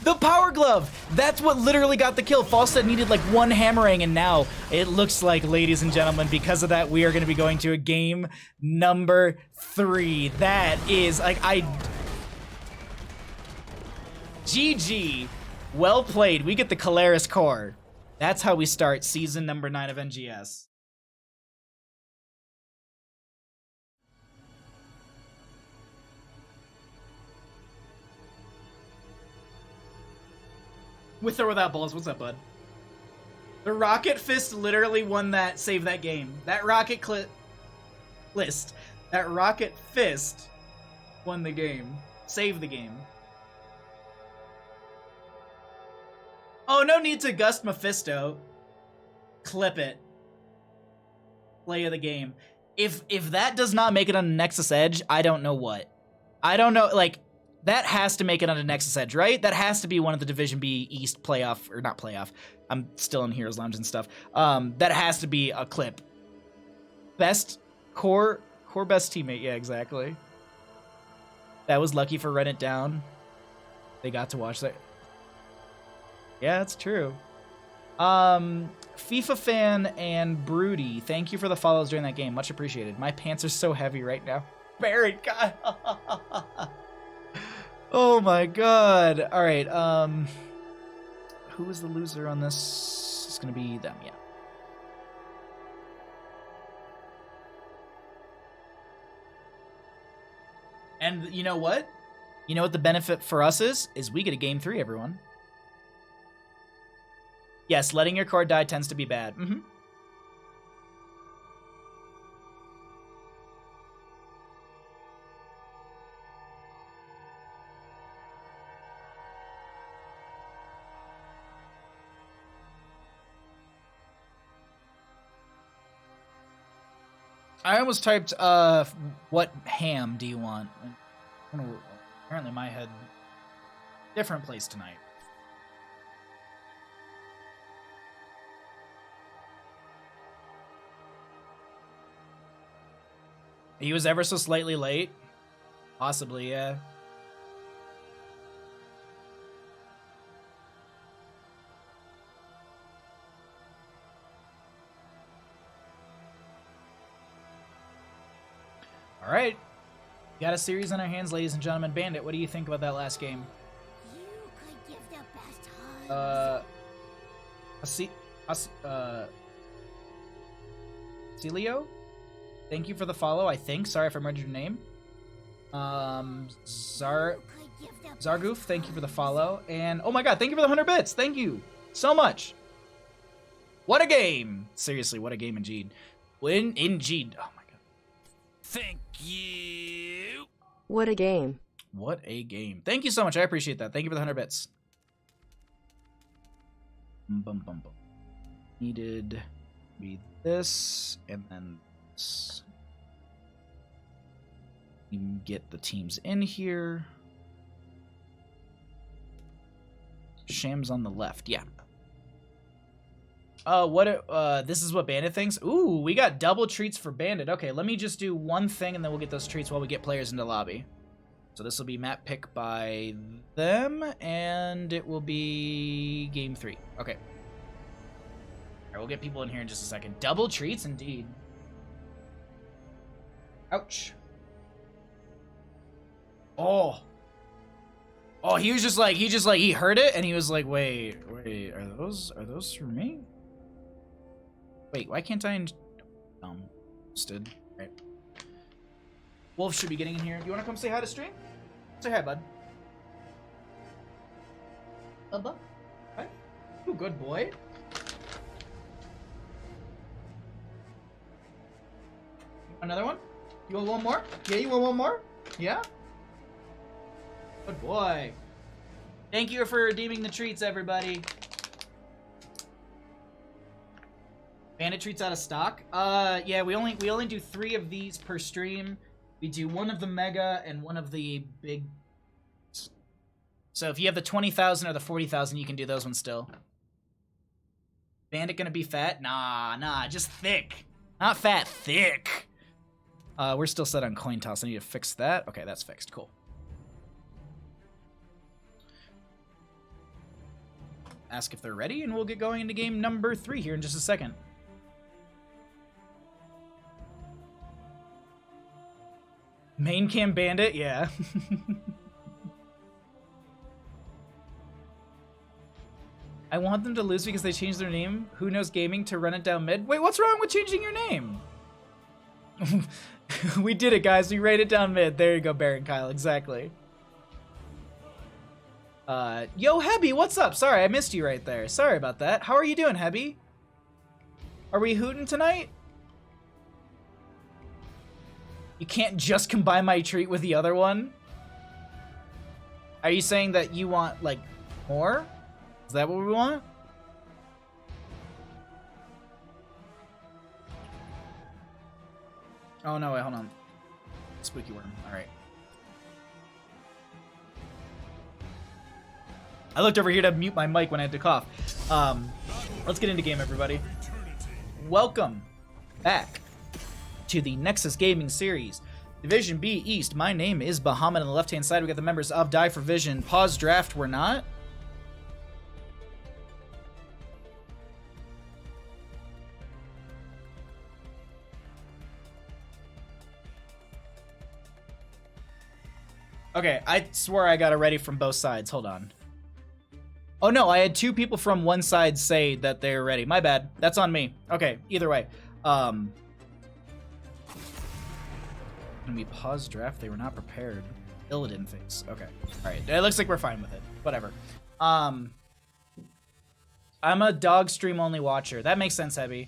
The power glove! That's what literally got the kill. Falstad needed like one hammering, and now it looks like, ladies and gentlemen, because of that, we are going to be going to a game number 3. That is, like, GG. Well played. We get the Calaris core. That's how we start season number 9 of NGS. With or without balls, what's up, bud? The Rocket Fist literally won that, saved that game. That Rocket Fist won the game. Saved the game. Oh, no need to gust Mephisto. Clip it. Play of the game. If that does not make it on Nexus Edge, I don't know what. I don't know, like, that has to make it onto Nexus Edge, right? That has to be one of the Division B East playoff, or not playoff. I'm still in Heroes Lounge and stuff. That has to be a clip. Best core best teammate. Yeah, exactly. That was lucky for Run It Down. They got to watch that. Yeah, it's true. FIFA fan and Broody, thank you for the follows during that game. Much appreciated. My pants are so heavy right now. Buried, God. Oh my god. All right. Who is the loser on this? It's going to be them, yeah. And you know what? You know what the benefit for us is? Is we get a game 3, everyone. Yes, letting your card die tends to be bad. Mm-hmm. I almost typed, what ham do you want? Apparently my head, different place tonight. He was ever so slightly late. Possibly, yeah. All right. We got a series on our hands, ladies and gentlemen. Bandit, what do you think about that last game? You could give the best hugs. Celio? Thank you for the follow, I think. Sorry if I murdered your name. Zargoof, thank you for the follow. And, oh my god, thank you for the 100 bits. Thank you so much. What a game. Seriously, what a game indeed. Indeed. Oh my god. Thank you. What a game. What a game. Thank you so much. I appreciate that. Thank you for the 100 bits. Bum, bum, bum. Needed be this, and then this. You can get the teams in here. Sham's on the left. Yeah. This is what Bandit thinks. Ooh, we got double treats for Bandit. Okay, let me just do one thing and then we'll get those treats while we get players into lobby. So this will be map pick by them, and it will be game 3. Okay. All right, we'll get people in here in just a second. Double treats, indeed. Ouch. Oh. Oh, he was just like, he heard it and he was like, wait, are those for me? Wait, why can't I? Stood. Right. Wolf should be getting in here. Do you want to come say hi to stream? Say hi, bud. Bubba. Hi. You good boy. Another one? You want one more? Yeah, you want one more? Yeah? Good boy. Thank you for redeeming the treats, everybody. Bandit treats out of stock. Yeah, we only do 3 of these per stream. We do 1 of the mega and 1 of the big. So if you have the 20,000 or the 40,000, you can do those ones still. Bandit gonna be fat? Nah, just thick. Not fat, thick. We're still set on coin toss. I need to fix that. Okay, that's fixed. Cool. Ask if they're ready, and we'll get going into game number 3 here in just a second. Main cam Bandit? Yeah. I want them to lose because they changed their name. Who Knows Gaming to Run It Down Mid? Wait, what's wrong with changing your name? We did it, guys. We rated down mid. There you go, Baron Kyle. Exactly. Yo, Hebby, what's up? Sorry, I missed you right there. Sorry about that. How are you doing, Hebby? Are we hooting tonight? You can't just combine my treat with the other one? Are you saying that you want, like, more? Is that what we want? Oh, no, wait, hold on. Spooky worm. All right. I looked over here to mute my mic when I had to cough. Let's get into game, everybody. Welcome back to the Nexus Gaming Series, Division B East. My name is Bahamut. On the left-hand side, we got the members of Die for Vision. Pause draft, we're not. Okay, I swore I got it ready from both sides. Hold on. Oh no, I had 2 people from one side say that they're ready. My bad. That's on me. Okay, either way. When we pause draft, they were not prepared. Illidan face. Okay. Alright. It looks like we're fine with it. Whatever. I'm a dog stream only watcher. That makes sense, Hebby.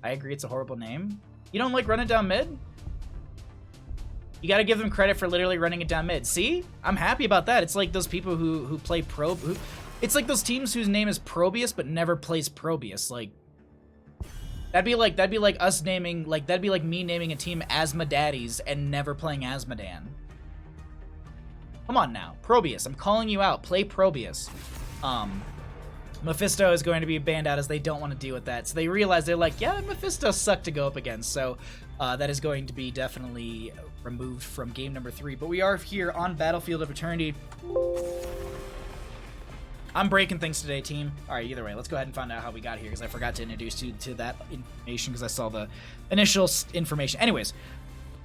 I agree it's a horrible name. You don't like Run It Down Mid? You gotta give them credit for literally running it down mid. See? I'm happy about that. It's like those people who play it's like those teams whose name is Probius but never plays Probius. Like that'd be like us naming, like that'd be like me naming a team Asthma Daddies and never playing Asmodan. Come on now. Probius, I'm calling you out. Play Probius. Mephisto is going to be banned out as they don't want to deal with that. So they realize they're like, yeah, Mephisto sucked to go up against. So that is going to be definitely removed from game number 3. But we are here on Battlefield of Eternity. I'm breaking things today, team. All right, either way, let's go ahead and find out how we got here because I forgot to introduce you to that information because I saw the initial information. Anyways,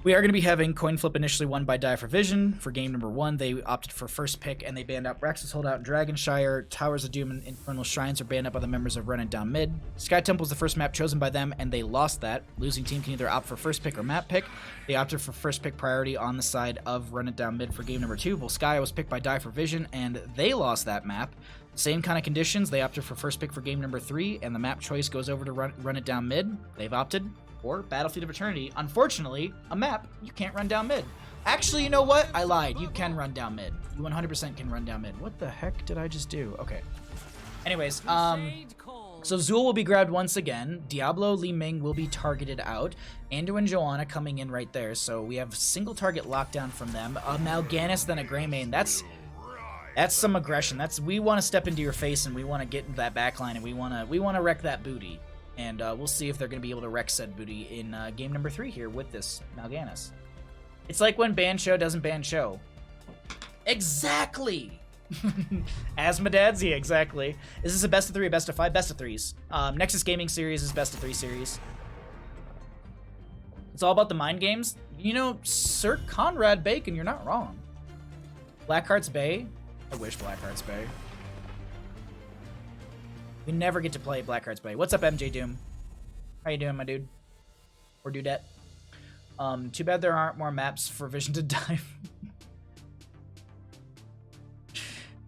we are going to be having coin flip initially won by Die for Vision for game number 1. They opted for first pick and they banned out Rex's Holdout and Dragonshire. Towers of Doom and Infernal Shrines are banned out by the members of Run It Down Mid. Sky Temple is the first map chosen by them and they lost that. Losing team can either opt for first pick or map pick. They opted for first pick priority on the side of Run It Down Mid for game number 2. Volskaya was picked by Die for Vision and they lost that map. Same kind of conditions. They opted for first pick for game number 3 and the map choice goes over to Run It Down Mid. They've opted or Battlefield of Eternity. Unfortunately, a map, you can't run down mid. Actually, you know what? I lied. You can run down mid. You 100% can run down mid. What the heck did I just do? Okay. Anyways, so Zool will be grabbed once again. Diablo Li Ming will be targeted out. Ando and Joanna coming in right there. So we have single target lockdown from them. A Mal'Ganis, then a Greymane. That's some aggression. We want to step into your face and we want to get into that backline and we want to wreck that booty. And we'll see if they're going to be able to wreck said booty in game number 3 here with this Mal'Ganis. It's like when ban show doesn't ban show. Exactly! Asmodeads, exactly. Is this a best of 3 or best of 5? Best of 3s. Nexus Gaming Series is best of 3 series. It's all about the mind games. You know, Sir Conrad Bacon, you're not wrong. Blackheart's Bay. I wish Blackheart's Bay. We never get to play Blackheart's Bay. What's up, MJ Doom? How you doing, my dude? Or dudette? Too bad there aren't more maps for Vision to dive.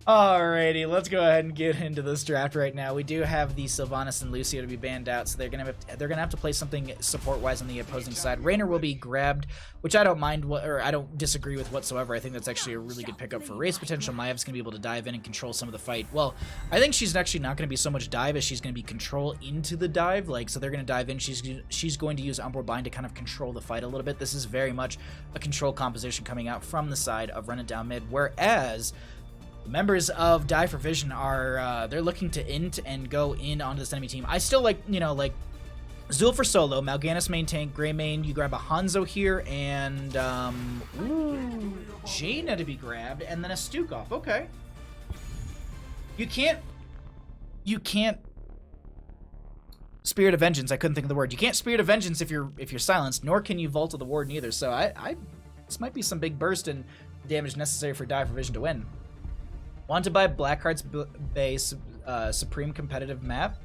Alrighty, let's go ahead and get into this draft right now. We do have the Sylvanas and Lucio to be banned out, so they're gonna have to play something support-wise on the opposing side. Raynor will be grabbed, which I don't mind, or I don't disagree with whatsoever. I think that's actually a really good pickup for race potential. Maev's gonna be able to dive in and control some of the fight. Well, I think she's actually not gonna be so much dive as she's gonna be control into the dive. Like, so they're gonna dive in. She's going to use Umbral Bind to kind of control the fight a little bit. This is very much a control composition coming out from the side of Run It Down Mid, whereas members of Die for Vision are they're looking to int and go in onto this enemy team. I still like, you know, like Zul for solo, Mal'Ganis main tank, Greymane, you grab a Hanzo here, and ooh, Jaina to be grabbed, and then a Stukov. Okay. You can't Spirit of Vengeance. I couldn't think of the word. You can't Spirit of Vengeance if you're silenced, nor can you Vault of the Warden either. So this might be some big burst in damage necessary for Die for Vision to win. Want to buy Blackheart's Bay Supreme competitive map?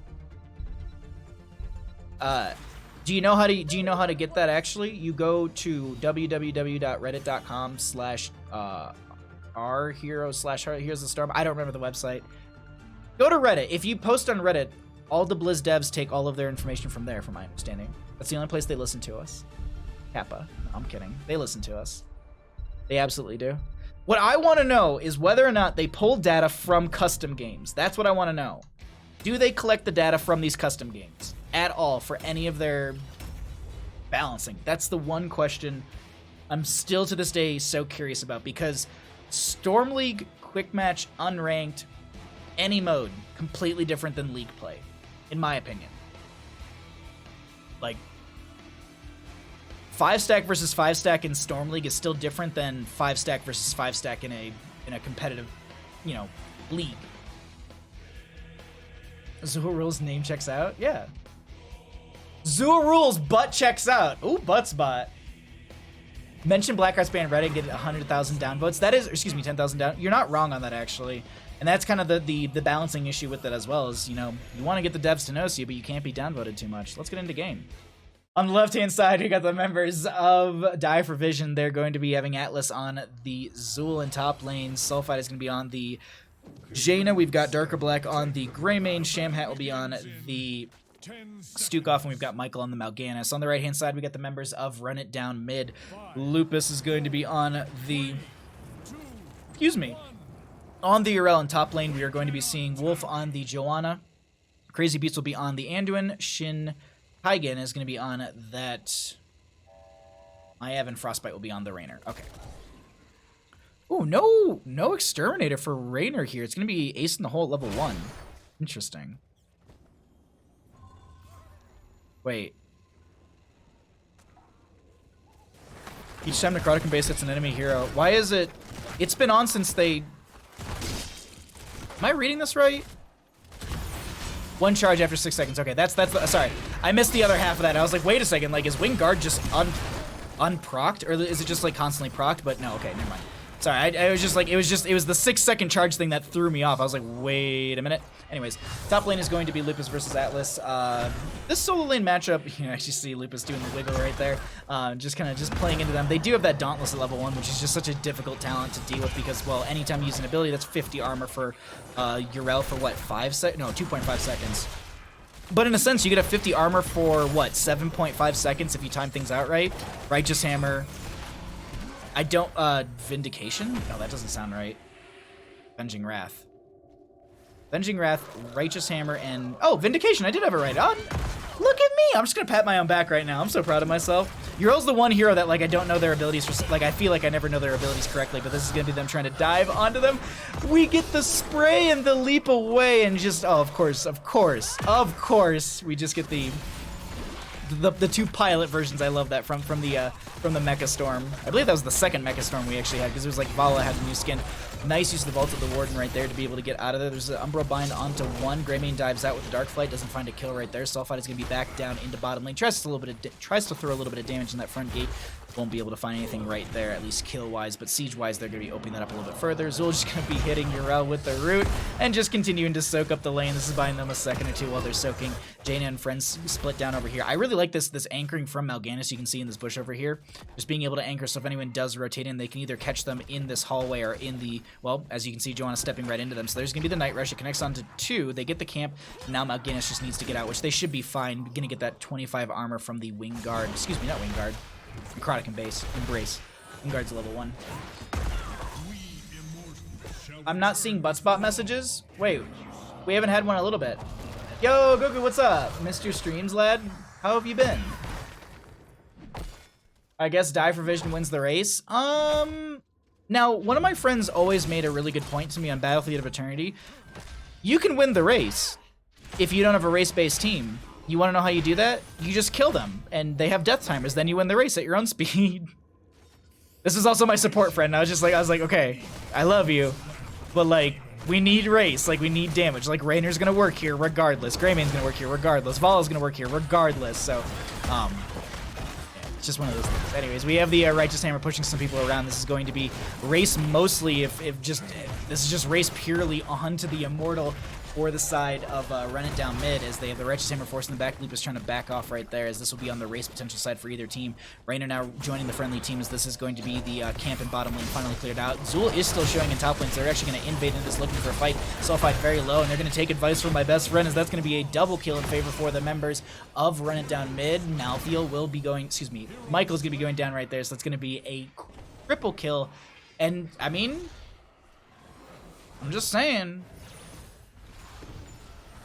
Do you know how to get that? Actually, you go to www.reddit.com/rhero/Heroes of Storm. I don't remember the website. Go to Reddit. If you post on Reddit, all the Blizz devs take all of their information from there, from my understanding. That's the only place they listen to us. Kappa. No, I'm kidding. They listen to us. They absolutely do. What I want to know is whether or not they pull data from custom games. That's what I want to know. Do they collect the data from these custom games at all for any of their balancing? That's the one question I'm still to this day so curious about, because Storm League, Quick Match, Unranked, any mode, completely different than League play, in my opinion. Like, 5-stack versus 5-stack in Storm League is still different than 5-stack versus 5-stack in a competitive, you know, league. Zul Rules name checks out? Yeah. Zul Rules butt checks out. Ooh, butt spot. Mention Blackheart's Band Reddit, get 100,000 downvotes. That is, excuse me, 10,000 down. You're not wrong on that, actually. And that's kind of the balancing issue with it as well, is, you know, you want to get the devs to notice you, but you can't be downvoted too much. Let's get into game. On the left-hand side, we got the members of Die for Vision. They're going to be having Atlas on the Zul in top lane. Sulfide is going to be on the Jaina. We've got Darker Black on the Greymane. Shamhat will be on the Stukov, and we've got Michael on the Mal'Ganis. On the right-hand side, we got the members of Run It Down Mid. Lupus is going to be on the... Excuse me. On the Urel in top lane, we are going to be seeing Wolf on the Joanna. Crazy Beats will be on the Anduin. Shin Hygen is going to be on that... Maiev and Frostbite will be on the Raynor. Okay. Ooh, no Exterminator for Raynor here. It's going to be Ace in the Hole at level 1. Interesting. Wait. Each time Necrotic base hits an enemy hero. Why is it... It's been on since they... Am I reading this right? One charge after 6 seconds. Okay, that's sorry. I missed the other half of that. I was like, wait a second, like, is Wing Guard just unprocced? Or is it just, like, constantly procced? But no, okay, never mind. Sorry, I was just like, it was the 6 second charge thing that threw me off. I was like, wait a minute. Anyways, top lane is going to be Lupus versus Atlas. This solo lane matchup, you can actually see Lupus doing the wiggle right there. Just kind of just playing into them. They do have that Dauntless at level 1, which is just such a difficult talent to deal with because, well, anytime you use an ability, that's 50 armor for Yrel for what, 5 seconds? No, 2.5 seconds. But in a sense, you get a 50 armor for, what, 7.5 seconds if you time things out right? Righteous Hammer. I don't, Vindication? No, that doesn't sound right. Avenging Wrath. Avenging Wrath, Righteous Hammer, and... Oh, Vindication, I did have it right on. Look at me! I'm just gonna pat my own back right now. I'm so proud of myself. Yrel's the one hero that, like, I don't know their abilities for... Like, I feel like I never know their abilities correctly, but this is gonna be them trying to dive onto them. We get the spray and the leap away, and just... Oh, of course. We just get the 2 pilot versions. I love that from the Mecha Storm. I believe that was the second Mecha Storm we actually had because it was like Vala had a new skin. Nice use of the Vault of the Warden right there to be able to get out of there. There's an Umbral Bind onto 1. Greymane dives out with the Dark Flight, doesn't find a kill right there. Sulfide is going to be back down into bottom lane. Tries to throw a little bit of damage in that front gate. Won't be able to find anything right there, at least kill-wise, but siege-wise, they're going to be opening that up a little bit further. Zul just going to be hitting Yrel with the root and just continuing to soak up the lane. This is buying them a second or two while they're soaking. Jaina and friends split down over here. I really like this anchoring from Mal'Ganis you can see in this bush over here. Just being able to anchor, so if anyone does rotate in, they can either catch them in this hallway or in the, well, as you can see, Joanna stepping right into them. So there's going to be the Night Rush. It connects onto 2. They get the camp. Now Mal'Ganis just needs to get out, which they should be fine. Going to get that 25 armor from the Wing Guard. Excuse me, not Wing Guard. Necrotic Embrace. Wing Guard's level 1. I'm not seeing butt spot messages. Wait, we haven't had one in a little bit. Yo, Goku, what's up? Missed your streams, lad. How have you been? I guess Die for Vision wins the race. Now, one of my friends always made a really good point to me on Battlefield of Eternity. You can win the race if you don't have a race-based team. You want to know how you do that? You just kill them, and they have death timers. Then you win the race at your own speed. This is also my support friend. I was like, okay, I love you, but like, we need race. Like, we need damage. Like, Rainer's gonna work here regardless. Greymane's gonna work here regardless. Vala's gonna work here regardless. So, it's just one of those things. Anyways, we have the Righteous Hammer pushing some people around. This is going to be race mostly. If this is just race purely onto the Immortal. For the side of Run It Down mid, as they have the Righteous Hammer forcing the back. Lupus trying to back off right there, as this will be on the race potential side for either team. Rainer now joining the friendly team, as this is going to be the camp and bottom lane finally cleared out. Zul is still showing in top lane, so they're actually going to invade into this looking for a fight. Sulfide very low, and they're going to take advice from my best friend, as that's going to be a double kill in favor for the members of Run It Down mid. Malthael will be going, excuse me, Michael's going to be going down right there, so it's going to be a triple kill. And, I mean, I'm just saying,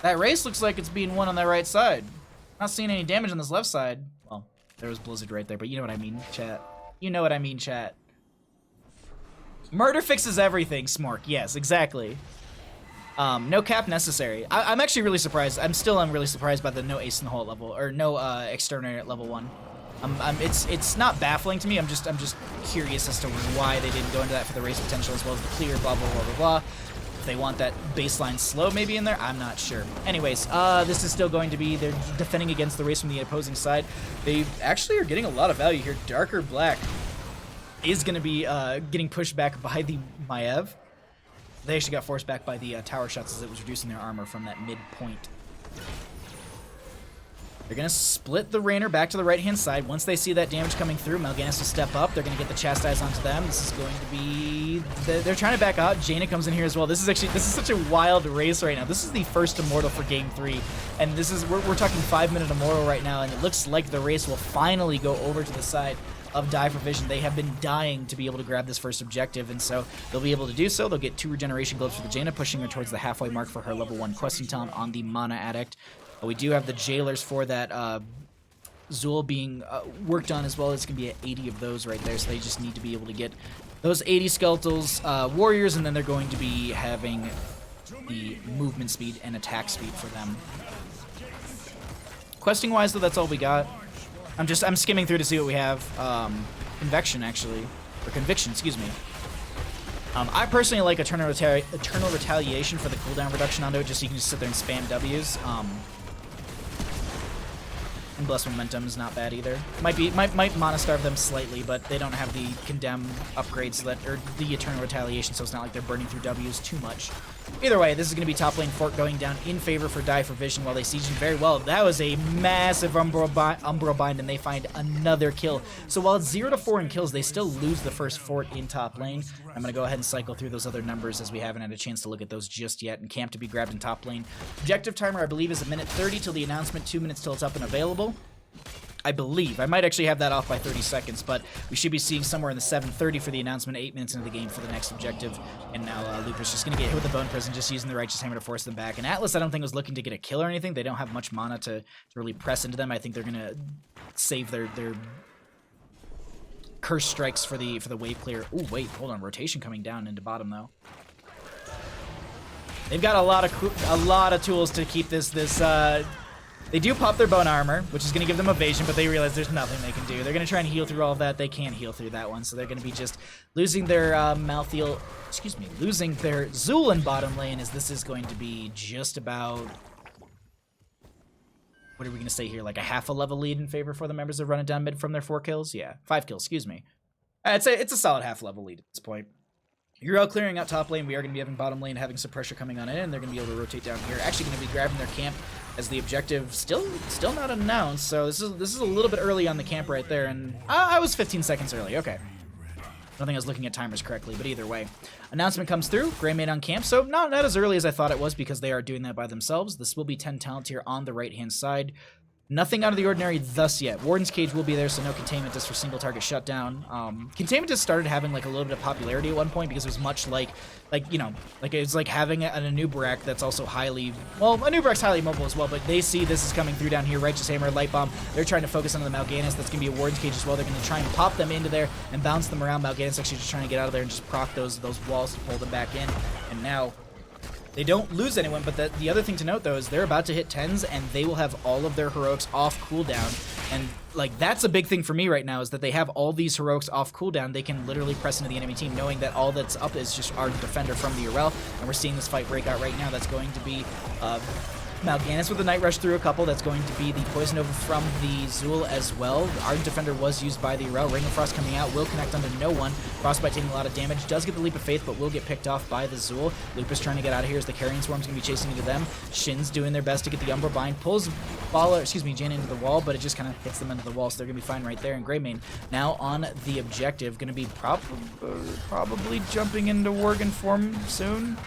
that race looks like it's being won on the right side. Not seeing any damage on this left side. Well, there was Blizzard right there, but you know what I mean, chat. You know what I mean, chat. Murder fixes everything, Smork. Yes, exactly. No cap necessary. I'm actually really surprised. I'm really surprised by the no ace in the hole at level, or no exterminator at level 1. It's not baffling to me. I'm just curious as to why they didn't go into that for the race potential as well as the clear, blah blah blah blah blah. If they want that baseline slow maybe in there, I'm not sure. Anyways, this is still going to be, they're defending against the race from the opposing side. They actually are getting a lot of value here. Darker Black is going to be getting pushed back by the Maiev. They actually got forced back by the tower shots as it was reducing their armor from that midpoint. They're going to split the Rainer back to the right-hand side. Once they see that damage coming through, Mal'Ganis will step up. They're going to get the Chastise onto them. This is going to be... They're trying to back out. Jaina comes in here as well. This is such a wild race right now. This is the first Immortal for Game 3. And this is... We're talking 5-minute Immortal right now, and it looks like the race will finally go over to the side of Die for Vision. They have been dying to be able to grab this first objective, and so they'll be able to do so. They'll get 2 regeneration globes for the Jaina, pushing her towards the halfway mark for her level 1 questing talent on the Mana Addict. But we do have the Jailers for that Zul being worked on as well. It's going to be at 80 of those right there, so they just need to be able to get those 80 Skeletals, Warriors, and then they're going to be having the movement speed and attack speed for them. Questing wise though, that's all we got. I'm skimming through to see what we have. Convection actually, or conviction, excuse me. I personally like Eternal Retaliation for the cooldown reduction onto it, just so you can just sit there and spam W's. And Bless Momentum is not bad either. Might Mana Starve them slightly, but they don't have the Condemn upgrades or the Eternal Retaliation, so it's not like they're burning through W's too much. Either way, this is going to be top lane Fork going down in favor for Die for Vision while they siege him very well. That was a massive Umbral Bind, and they find another kill. So while it's 0-4 in kills, they still lose the first fort in top lane. I'm going to go ahead and cycle through those other numbers as we haven't had a chance to look at those just yet. And camp to be grabbed in top lane. Objective timer, I believe, is 1:30 till the announcement, 2 minutes till it's up and available. I believe. I might actually have that off by 30 seconds, but we should be seeing somewhere in the 7:30 for the announcement, 8 minutes into the game for the next objective. And now Lupus just going to get hit with the Bone Prison, just using the Righteous Hammer to force them back. And Atlas, I don't think, was looking to get a kill or anything. They don't have much mana to really press into them. I think they're going to save their Curse Strikes for the wave clear. Oh, wait, hold on. Rotation coming down into bottom, though. They've got a lot of tools to keep this They do pop their bone armor, which is going to give them evasion, but they realize there's nothing they can do. They're going to try and heal through all of that. They can't heal through that one, so they're going to be just losing their losing their Zul in bottom lane, as this is going to be just about, what are we going to say here, like a half a level lead in favor for the members of Run It Down Mid from their 4 kills? Yeah, 5 kills, excuse me. I'd say it's a solid half level lead at this point. You're out clearing out top lane. We are going to be having bottom lane having some pressure coming on in, and they're going to be able to rotate down here. Actually going to be grabbing their camp as the objective still not announced. So this is a little bit early on the camp right there, and I was 15 seconds early. Okay. I don't think I was looking at timers correctly, but either way. Announcement comes through. Greymane on camp, so not as early as I thought it was because they are doing that by themselves. This will be 10 talent here on the right-hand side. Nothing out of the ordinary thus yet. Warden's Cage will be there, so no Containment just for single target shutdown. Containment just started having like a little bit of popularity at one point because it was much like it was like having an Anubarak that's also Anubarak's highly mobile as well, but they see this is coming through down here. Righteous Hammer, Light Bomb. They're trying to focus on the Mal'Ganis. That's going to be a Warden's Cage as well. They're going to try and pop them into there and bounce them around. Mal'Ganis actually just trying to get out of there and just proc those walls to pull them back in. And now they don't lose anyone, but the other thing to note, though, is they're about to hit 10s, and they will have all of their heroics off cooldown. And, like, that's a big thing for me right now, is that they have all these heroics off cooldown. They can literally press into the enemy team, knowing that all that's up is just our defender from the Urel. And we're seeing this fight break out right now. That's going to be Mal'Ganis with the Night Rush through a couple. That's going to be the Poison Nova from the Zul as well. Our defender was used by the Urel. Ring of Frost coming out, will connect onto no one. Frostbite taking a lot of damage, does get the Leap of Faith, but will get picked off by the Zul. Lupus trying to get out of here as the Carrion Swarm's going to be chasing into them. Shin's doing their best to get the Umbra Bind, pulls Jin into the wall, but it just kind of hits them into the wall, so they're going to be fine right there. And Greymane now on the objective, going to be probably jumping into Worgen form soon.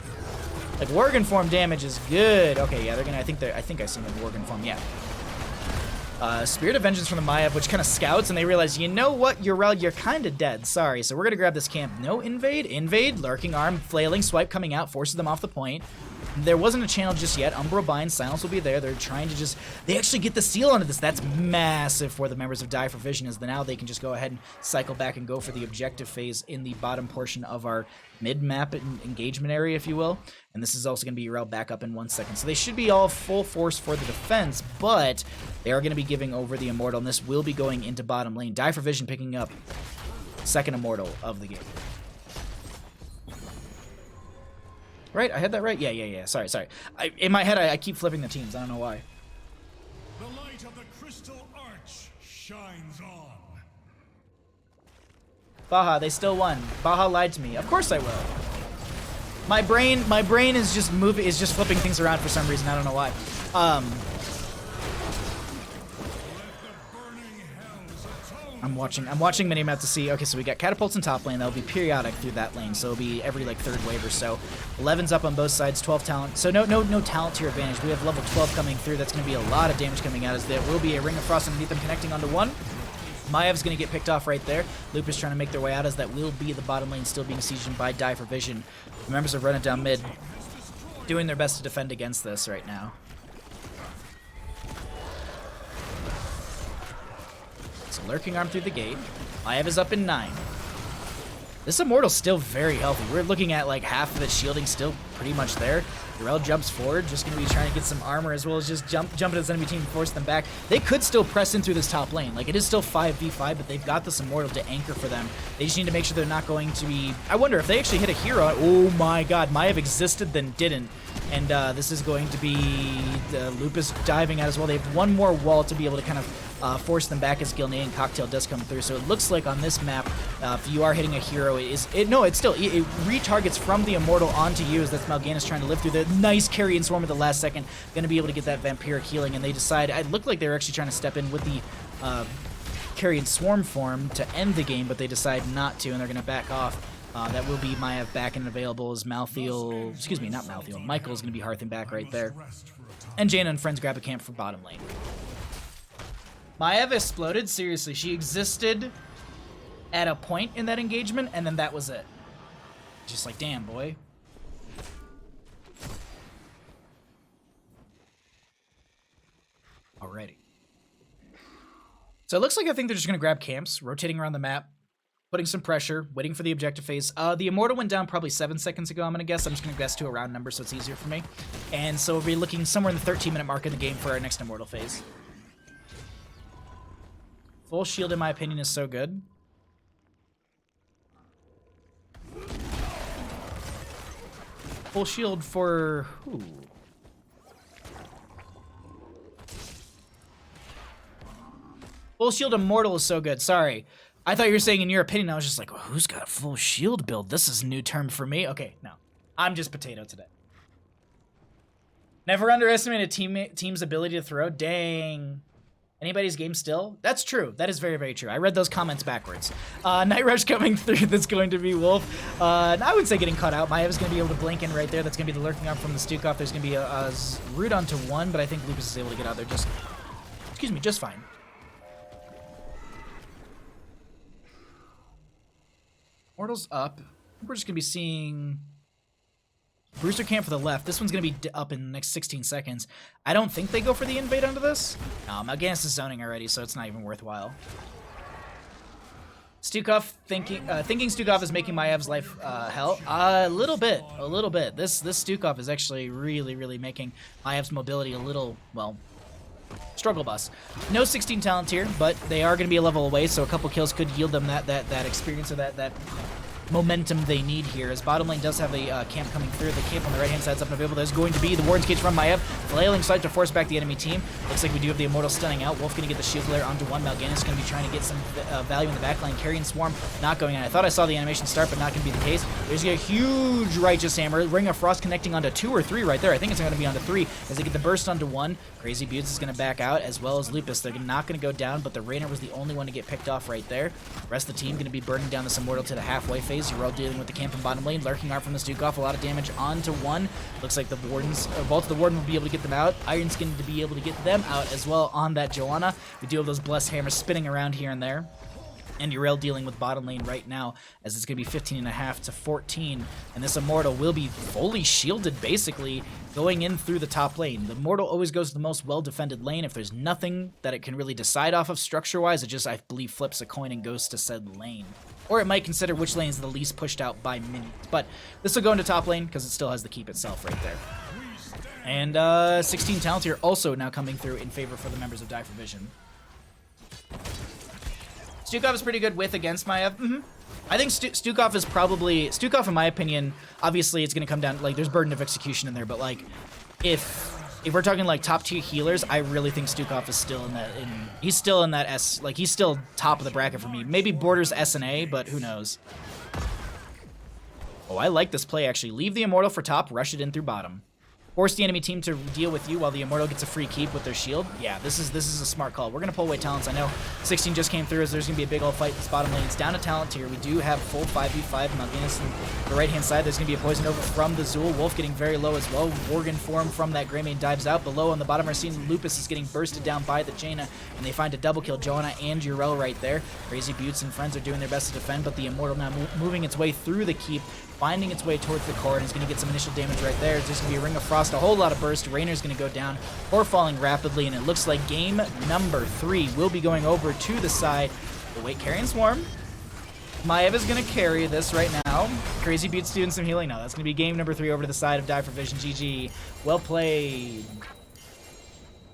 Like, Worgen form damage is good. Okay, yeah, they're gonna. I think I seen them in Worgen form. Yeah. Spirit of Vengeance from the Maiev, which kind of scouts, and they realize, you know what, Urel, you're kind of dead. Sorry. So we're gonna grab this camp. No invade, lurking arm, flailing swipe coming out, forces them off the point. There wasn't a channel just yet. Umbra Bind, Silence will be there. They're trying to they actually get the seal onto this. That's massive for the members of Die for Vision, as now they can just go ahead and cycle back and go for the objective phase in the bottom portion of our mid-map engagement area, if you will. And this is also going to be Urel back up in 1 second. So they should be all full force for the defense, but they are going to be giving over the Immortal, and this will be going into bottom lane. Die for Vision picking up second Immortal of the game. Right? I had that right? Yeah. Sorry. In my head, I keep flipping the teams. I don't know why. The light of the Crystal Arch shines on. Baja, they still won. Baja lied to me. Of course I will. My brain is just flipping things around for some reason. I don't know why. I'm watching Minimap to see. Okay, so we got catapults in top lane. That'll be periodic through that lane, so it'll be every like third wave or so. 11's up on both sides, 12 talent. So no talent to your advantage. We have level 12 coming through. That's going to be a lot of damage coming out, as there will be a Ring of Frost underneath them connecting onto one. Maev's going to get picked off right there. Lupus trying to make their way out, as that will be the bottom lane still being sieged by Die for Vision. The members of Run It Down Mid doing their best to defend against this right now. So lurking arm through the gate. Maiev is up in 9. This Immortal's still very healthy. We're looking at like half of its shielding still pretty much there. Durell jumps forward, just going to be trying to get some armor as well as just jump into his enemy team and force them back. They could still press in through this top lane. Like, it is still 5v5, but they've got this Immortal to anchor for them. They just need to make sure they're not going to be... I wonder if they actually hit a hero. Oh my god, Maiev existed, then didn't. And this is going to be Lupus diving out as well. They have one more wall to be able to kind of force them back as Gilney and Cocktail does come through. So it looks like on this map, if you are hitting a hero, it retargets from the Immortal onto you as that's Mal'Ganis trying to live through the nice carry and swarm at the last second. Going to be able to get that vampiric healing, and they decide, it looked like they were actually trying to step in with the carry and swarm form to end the game, but they decide not to, and they're going to back off. That will be Maiev back and available as Malthael, excuse me, not Malthael, Michael's going to be hearthing back right there. And Jaina and friends grab a camp for bottom lane. Maiev exploded, seriously, she existed at a point in that engagement, and then that was it. Just like, damn, boy. Alrighty. So it looks like I think they're just going to grab camps, rotating around the map, putting some pressure, waiting for the objective phase. The Immortal went down probably 7 seconds ago, I'm going to guess. I'm just going to guess to a round number so it's easier for me. And so we'll be looking somewhere in the 13-minute mark of the game for our next Immortal phase. Full shield, in my opinion, is so good. Full shield for... who? Full shield Immortal is so good. Sorry. I thought you were saying in your opinion. I was just like, well, who's got a full shield build? This is a new term for me. Okay, no. I'm just potato today. Never underestimate a team's ability to throw. Dang. Anybody's game still? That's true. That is very, very true. I read those comments backwards. Night Rush coming through. That's going to be Wolf. I would say getting caught out. Maev's going to be able to blink in right there. That's going to be the lurking arm from the Stukov. There's going to be a root onto one, but I think Lupus is able to get out there just... excuse me, just fine. Mortal's up. We're just going to be seeing... Brewster camp for the left. This one's going to be up in the next 16 seconds. I don't think they go for the invade onto this. No, Mal'Ganis is zoning already, so it's not even worthwhile. Stukov thinking Stukov is making Maev's life hell. A little bit. This Stukov is actually really making Maev's mobility a little, well, struggle bus. No 16 talent here, but they are going to be a level away, so a couple kills could yield them that experience or that momentum they need here, as bottom lane does have a camp coming through. The camp on the right-hand side is up and available. There's going to be the Warden's Cage from Maiev, flailing side to force back the enemy team. Looks like we do have the Immortal stunning out. Wolf going to get the shield glare onto one. Mal'Ganis going to be trying to get some value in the backline. Carry and Swarm not going on. I thought I saw the animation start, but not going to be the case. There's a huge Righteous Hammer. Ring of Frost connecting onto 2 or 3 right there. I think it's going to be onto 3 as they get the burst onto 1. Crazy Buttes is going to back out, as well as Lupus. They're not going to go down, but the Rainer was the only one to get picked off right there. The rest of the team going to be burning down this Immortal to the halfway phase. You're all dealing with the camp in bottom lane. Lurking arm from the Stukov, a lot of damage onto 1. Looks like the Wardens, both of the Warden will be able to get them out. Iron Skin to be able to get them out as well on that Joanna. We do have those Blessed Hammers spinning around here and there. And Yrel dealing with bottom lane right now, as it's going to be 15.5 to 14. And this Immortal will be fully shielded, basically, going in through the top lane. The Immortal always goes to the most well-defended lane. If there's nothing that it can really decide off of structure-wise, it just, I believe, flips a coin and goes to said lane. Or it might consider which lane is the least pushed out by minions. But this will go into top lane, because it still has the keep itself right there. And 16 talents here also now coming through in favor for the members of Die for Vision. Stukov is pretty good with against Maiev. I think Stukov is probably... Stukov, in my opinion, obviously it's going to come down... Like, there's burden of execution in there, but, like, if we're talking, like, top-tier healers, I really think Stukov is still in that... he's still in that S... Like, he's still top of the bracket for me. Maybe borders S and A, but who knows. Oh, I like this play, actually. Leave the Immortal for top, rush it in through bottom. Force the enemy team to deal with you while the Immortal gets a free keep with their shield. Yeah, this is a smart call. We're going to pull away talents. I know 16 just came through, as there's going to be a big old fight in this bottom lane. It's down to talent tier. We do have full 5v5. Mal'Ganis on the right-hand side. There's going to be a poison over from the Zul. Wolf getting very low as well. Worgen form from that Greymane dives out. Below on the bottom, we're seeing Lupus is getting bursted down by the Jaina, and they find a double kill. Joanna and Yrel right there. Crazy Buttes and friends are doing their best to defend, but the Immortal now moving its way through the keep, finding its way towards the core, and is going to get some initial damage right there. There's going to be a Ring of Frost, a whole lot of burst. Rainer's going to go down or falling rapidly, and it looks like game number 3 will be going over to the side. Oh, wait, Carrion Swarm. Maeva's going to carry this right now. Crazy Beats doing some healing now. That's going to be game number 3 over to the side of Die for Vision. GG. Well played.